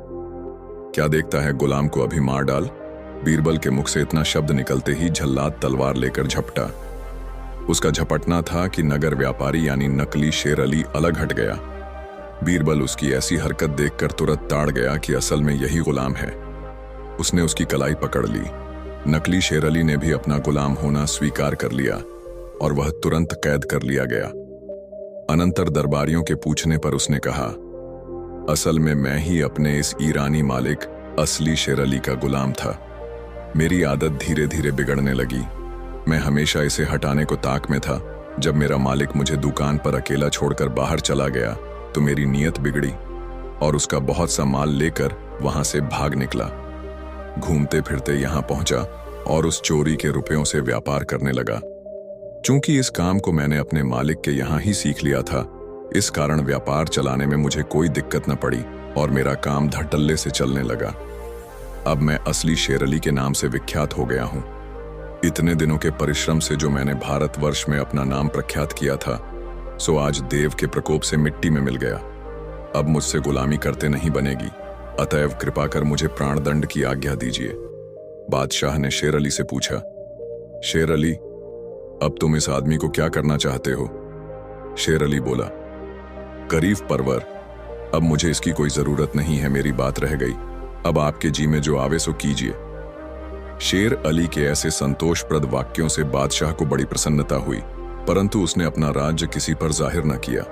क्या देखता है, गुलाम को अभी मार डाल। बीरबल के मुख से इतना शब्द निकलते ही झल्लाद तलवार लेकर झपटा। उसका झपटना था कि नगर व्यापारी यानी नकली शेर अली अलग हट गया। बीरबल उसकी ऐसी हरकत देखकर तुरंत ताड़ गया कि असल में यही गुलाम है। उसने उसकी कलाई पकड़ ली। नकली शेर अली ने भी अपना गुलाम होना स्वीकार कर लिया और वह तुरंत कैद कर लिया गया। अनंतर दरबारियों के पूछने पर उसने कहा, असल में मैं ही अपने इस ईरानी मालिक असली शेर अली का गुलाम था। मेरी आदत धीरे धीरे बिगड़ने लगी। मैं हमेशा इसे हटाने को ताक में था। जब मेरा मालिक मुझे दुकान पर अकेला छोड़कर बाहर चला गया तो मेरी नीयत बिगड़ी और उसका बहुत सा माल लेकर वहां से भाग निकला। घूमते फिरते यहां पहुंचा और उस चोरी के रुपयों से व्यापार करने लगा। चूंकि इस काम को मैंने अपने मालिक के यहां ही सीख लिया था, इस कारण व्यापार चलाने में मुझे कोई दिक्कत न पड़ी और मेरा काम धड़ल्ले से चलने लगा। अब मैं असली शेर अली के नाम से विख्यात हो गया हूं। इतने दिनों के परिश्रम से जो मैंने भारतवर्ष में अपना नाम प्रख्यात किया था, सो आज देव के प्रकोप से मिट्टी में मिल गया। अब मुझसे गुलामी करते नहीं बनेगी, अतएव कृपा कर मुझे प्राणदंड की आज्ञा दीजिए। बादशाह ने शेर अली से पूछा, शेर अली, अब तुम इस आदमी को क्या करना चाहते हो? शेर अली बोला, करीब परवर, अब मुझे इसकी कोई जरूरत नहीं है, मेरी बात रह गई। अब आपके जी में जो आवे सो कीजिए। शेर अली के ऐसे संतोषप्रद वाक्यों से बादशाह को बड़ी प्रसन्नता हुई, परंतु उसने अपना राज्य किसी पर जाहिर न किया।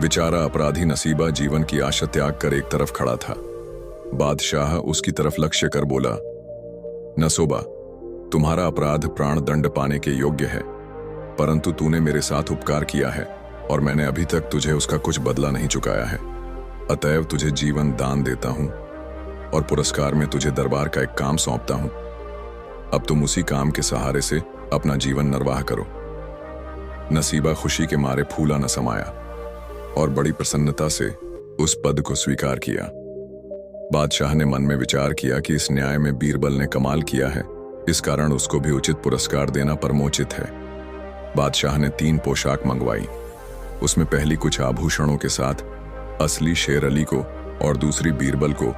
बेचारा अपराधी नसीबा जीवन की आशा त्याग कर एक तरफ खड़ा था। बादशाह उसकी तरफ लक्ष्य कर बोला, नसोबा, तुम्हारा अपराध प्राणदंड पाने के योग्य है, परंतु तूने मेरे साथ उपकार किया है और मैंने अभी तक तुझे उसका कुछ बदला नहीं चुकाया है। अतएव तुझे जीवन दान देता हूं और पुरस्कार में तुझे दरबार का एक काम सौंपता हूं। अब तुम उसी काम के सहारे से अपना जीवन निर्वाह करो। नसीबा खुशी के मारे फूला न समाया और बड़ी प्रसन्नता से उस पद को स्वीकार किया। बादशाह ने मन में विचार किया कि इस न्याय में बीरबल ने कमाल किया है, इस कारण उसको भी उचित पुरस्कार देना परमोचित है। बादशाह ने 3 पोशाक मंगवाई। उसमें पहली कुछ आभूषणों के साथ असली शेर अली को और दूसरी बीरबल को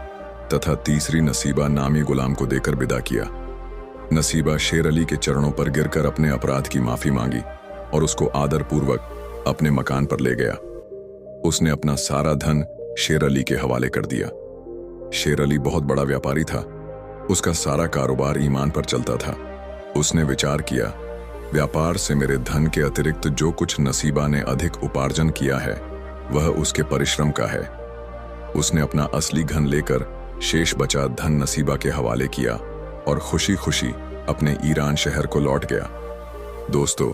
तथा तीसरी नसीबा नामी गुलाम को देकर विदा किया। नसीबा शेर अली के चरणों पर गिरकर अपने अपराध की माफी मांगी और उसको आदरपूर्वक अपने मकान पर ले गया। उसने अपना सारा धन शेर अली के हवाले कर दिया। शेर अली बहुत बड़ा व्यापारी था। उसका सारा कारोबार ईमान पर चलता था। उसने विचार किया, व्यापार से मेरे धन के अतिरिक्त जो कुछ नसीबा ने अधिक उपार्जन किया है वह उसके परिश्रम का है। उसने अपना असली धन लेकर शेष बचा धन नसीबा के हवाले किया और खुशी खुशी अपने ईरान शहर को लौट गया। दोस्तों,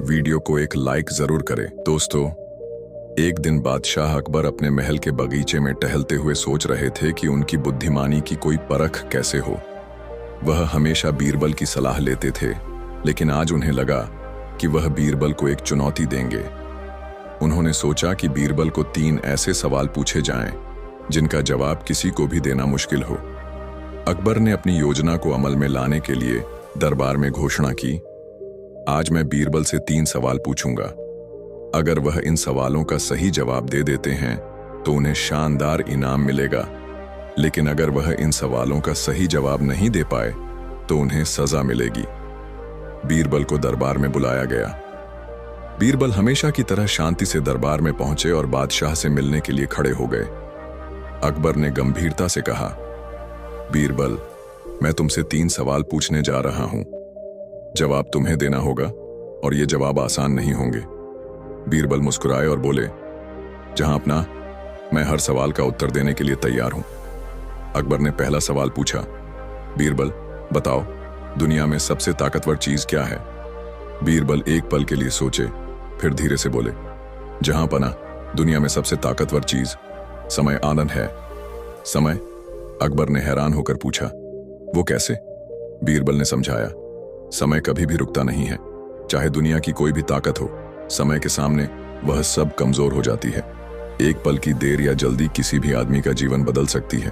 वीडियो को एक लाइक जरूर करें। दोस्तों, एक दिन बादशाह अकबर अपने महल के बगीचे में टहलते हुए सोच रहे थे कि उनकी बुद्धिमानी की कोई परख कैसे हो। वह हमेशा बीरबल की सलाह लेते थे, लेकिन आज उन्हें लगा कि वह बीरबल को एक चुनौती देंगे। उन्होंने सोचा कि बीरबल को 3 ऐसे सवाल पूछे जाएं जिनका जवाब किसी को भी देना मुश्किल हो। अकबर ने अपनी योजना को अमल में लाने के लिए दरबार में घोषणा की, आज मैं बीरबल से 3 सवाल पूछूंगा। अगर वह इन सवालों का सही जवाब दे देते हैं तो उन्हें शानदार इनाम मिलेगा, लेकिन अगर वह इन सवालों का सही जवाब नहीं दे पाए तो उन्हें सजा मिलेगी। बीरबल को दरबार में बुलाया गया। बीरबल हमेशा की तरह शांति से दरबार में पहुंचे और बादशाह से मिलने के लिए खड़े हो गए। अकबर ने गंभीरता से कहा, बीरबल, मैं तुमसे 3 सवाल पूछने जा रहा हूं। जवाब तुम्हें देना होगा और ये जवाब आसान नहीं होंगे। बीरबल मुस्कुराए और बोले, जहां अपना मैं हर सवाल का उत्तर देने के लिए तैयार हूं। अकबर ने पहला सवाल पूछा, बीरबल बताओ, दुनिया में सबसे ताकतवर चीज क्या है? बीरबल एक पल के लिए सोचे, फिर धीरे से बोले, जहां पना, दुनिया में सबसे ताकतवर चीज समय आनंद है। समय? अकबर ने हैरान होकर पूछा, वो कैसे? बीरबल ने समझाया, समय कभी भी रुकता नहीं है। चाहे दुनिया की कोई भी ताकत हो, समय के सामने वह सब कमजोर हो जाती है। एक पल की देर या जल्दी किसी भी आदमी का जीवन बदल सकती है।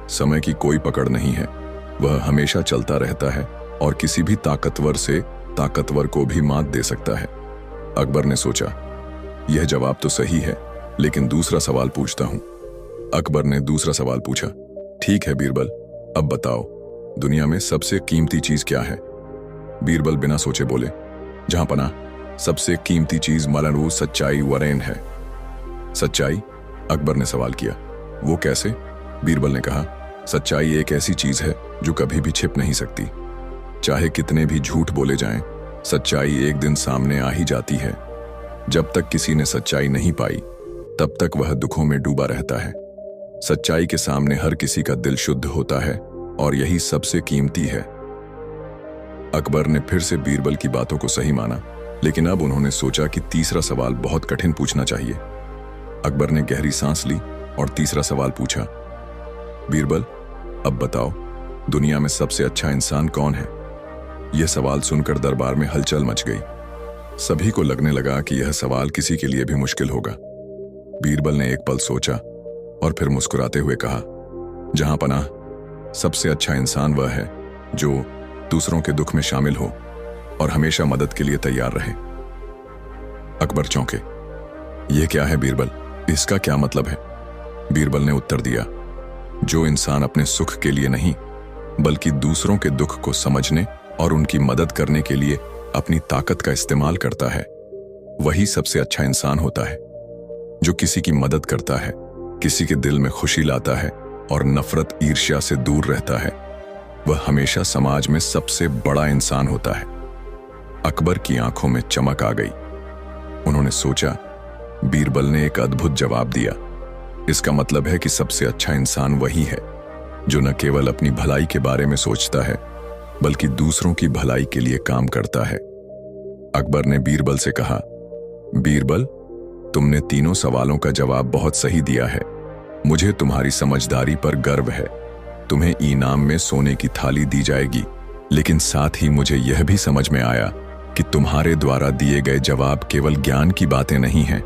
समय की कोई पकड़ नहीं है, वह हमेशा चलता रहता है और किसी भी ताकतवर से ताकतवर को भी मात दे सकता है। अकबर ने सोचा, यह जवाब तो सही है, लेकिन दूसरा सवाल पूछता हूं। अकबर ने दूसरा सवाल पूछा, ठीक है बीरबल, अब बताओ, दुनिया में सबसे कीमती चीज क्या है? बीरबल बिना सोचे बोले, जहां पना, सबसे कीमती चीज मलनू सच्चाई वरेन है। सच्चाई? अकबर ने सवाल किया, वो कैसे? बीरबल ने कहा, सच्चाई एक ऐसी चीज है जो कभी भी छिप नहीं सकती। चाहे कितने भी झूठ बोले जाएं, सच्चाई एक दिन सामने आ ही जाती है। जब तक किसी ने सच्चाई नहीं पाई, तब तक वह दुखों में डूबा रहता है। सच्चाई के सामने हर किसी का दिल शुद्ध होता है और यही सबसे कीमती है। अकबर ने फिर से बीरबल की बातों को सही माना, लेकिन अब उन्होंने सोचा कि तीसरा सवाल बहुत कठिन पूछना चाहिए। अकबर ने गहरी सांस ली और तीसरा सवाल पूछा, बीरबल अब बताओ, दुनिया में सबसे अच्छा इंसान कौन है? यह सवाल सुनकर दरबार में हलचल मच गई। सभी को लगने लगा कि यह सवाल किसी के लिए भी मुश्किल होगा। बीरबल ने एक पल सोचा और फिर मुस्कुराते हुए कहा, जहां पनाह, सबसे अच्छा इंसान वह है जो दूसरों के दुख में शामिल हो और हमेशा मदद के लिए तैयार रहे। अकबर चौंके, यह क्या है बीरबल, इसका क्या मतलब है? बीरबल ने उत्तर दिया, जो इंसान अपने सुख के लिए नहीं बल्कि दूसरों के दुख को समझने और उनकी मदद करने के लिए अपनी ताकत का इस्तेमाल करता है, वही सबसे अच्छा इंसान होता है। जो किसी की मदद करता है, किसी के दिल में खुशी लाता है और नफरत ईर्ष्या से दूर रहता है, वह हमेशा समाज में सबसे बड़ा इंसान होता है। अकबर की आंखों में चमक आ गई। उन्होंने सोचा, बीरबल ने एक अद्भुत जवाब दिया। इसका मतलब है कि सबसे अच्छा इंसान वही है जो न केवल अपनी भलाई के बारे में सोचता है, बल्कि दूसरों की भलाई के लिए काम करता है। अकबर ने बीरबल से कहा, बीरबल, तुमने तीनों सवालों का जवाब बहुत सही दिया है। मुझे तुम्हारी समझदारी पर गर्व है। तुम्हें इनाम में सोने की थाली दी जाएगी, लेकिन साथ ही मुझे यह भी समझ में आया कि तुम्हारे द्वारा दिए गए जवाब केवल ज्ञान की बातें नहीं हैं,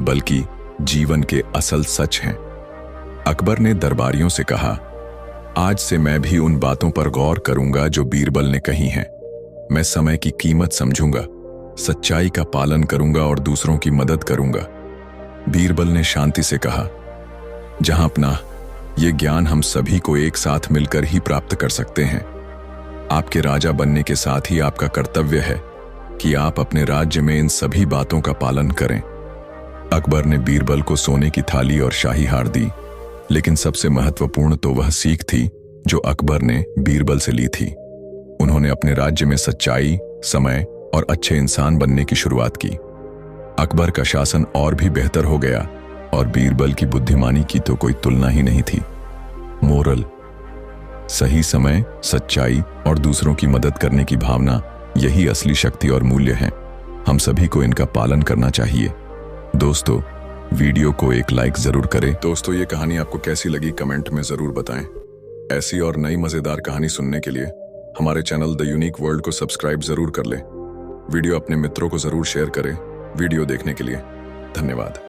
बल्कि जीवन के असल सच हैं। अकबर ने दरबारियों से कहा, आज से मैं भी उन बातों पर गौर करूंगा जो बीरबल ने कही हैं। मैं समय की कीमत समझूंगा, सच्चाई का पालन करूंगा और दूसरों की मदद करूंगा। बीरबल ने शांति से कहा, जहां अपना, ये ज्ञान हम सभी को एक साथ मिलकर ही प्राप्त कर सकते हैं। आपके राजा बनने के साथ ही आपका कर्तव्य है कि आप अपने राज्य में इन सभी बातों का पालन करें। अकबर ने बीरबल को सोने की थाली और शाही हार दी, लेकिन सबसे महत्वपूर्ण तो वह सीख थी जो अकबर ने बीरबल से ली थी। उन्होंने अपने राज्य में सच्चाई, समय और अच्छे इंसान बनने की शुरुआत की। अकबर का शासन और भी बेहतर हो गया और बीरबल की बुद्धिमानी की तो कोई तुलना ही नहीं थी। मोरल: सही समय, सच्चाई और दूसरों की मदद करने की भावना, यही असली शक्ति और मूल्य है। हम सभी को इनका पालन करना चाहिए। दोस्तों, वीडियो को एक लाइक जरूर करें। दोस्तों, ये कहानी आपको कैसी लगी कमेंट में जरूर बताएं। ऐसी और नई मजेदार कहानी सुनने के लिए हमारे चैनल द यूनिक वर्ल्ड को सब्सक्राइब जरूर कर लें। वीडियो अपने मित्रों को जरूर शेयर करें। वीडियो देखने के लिए धन्यवाद।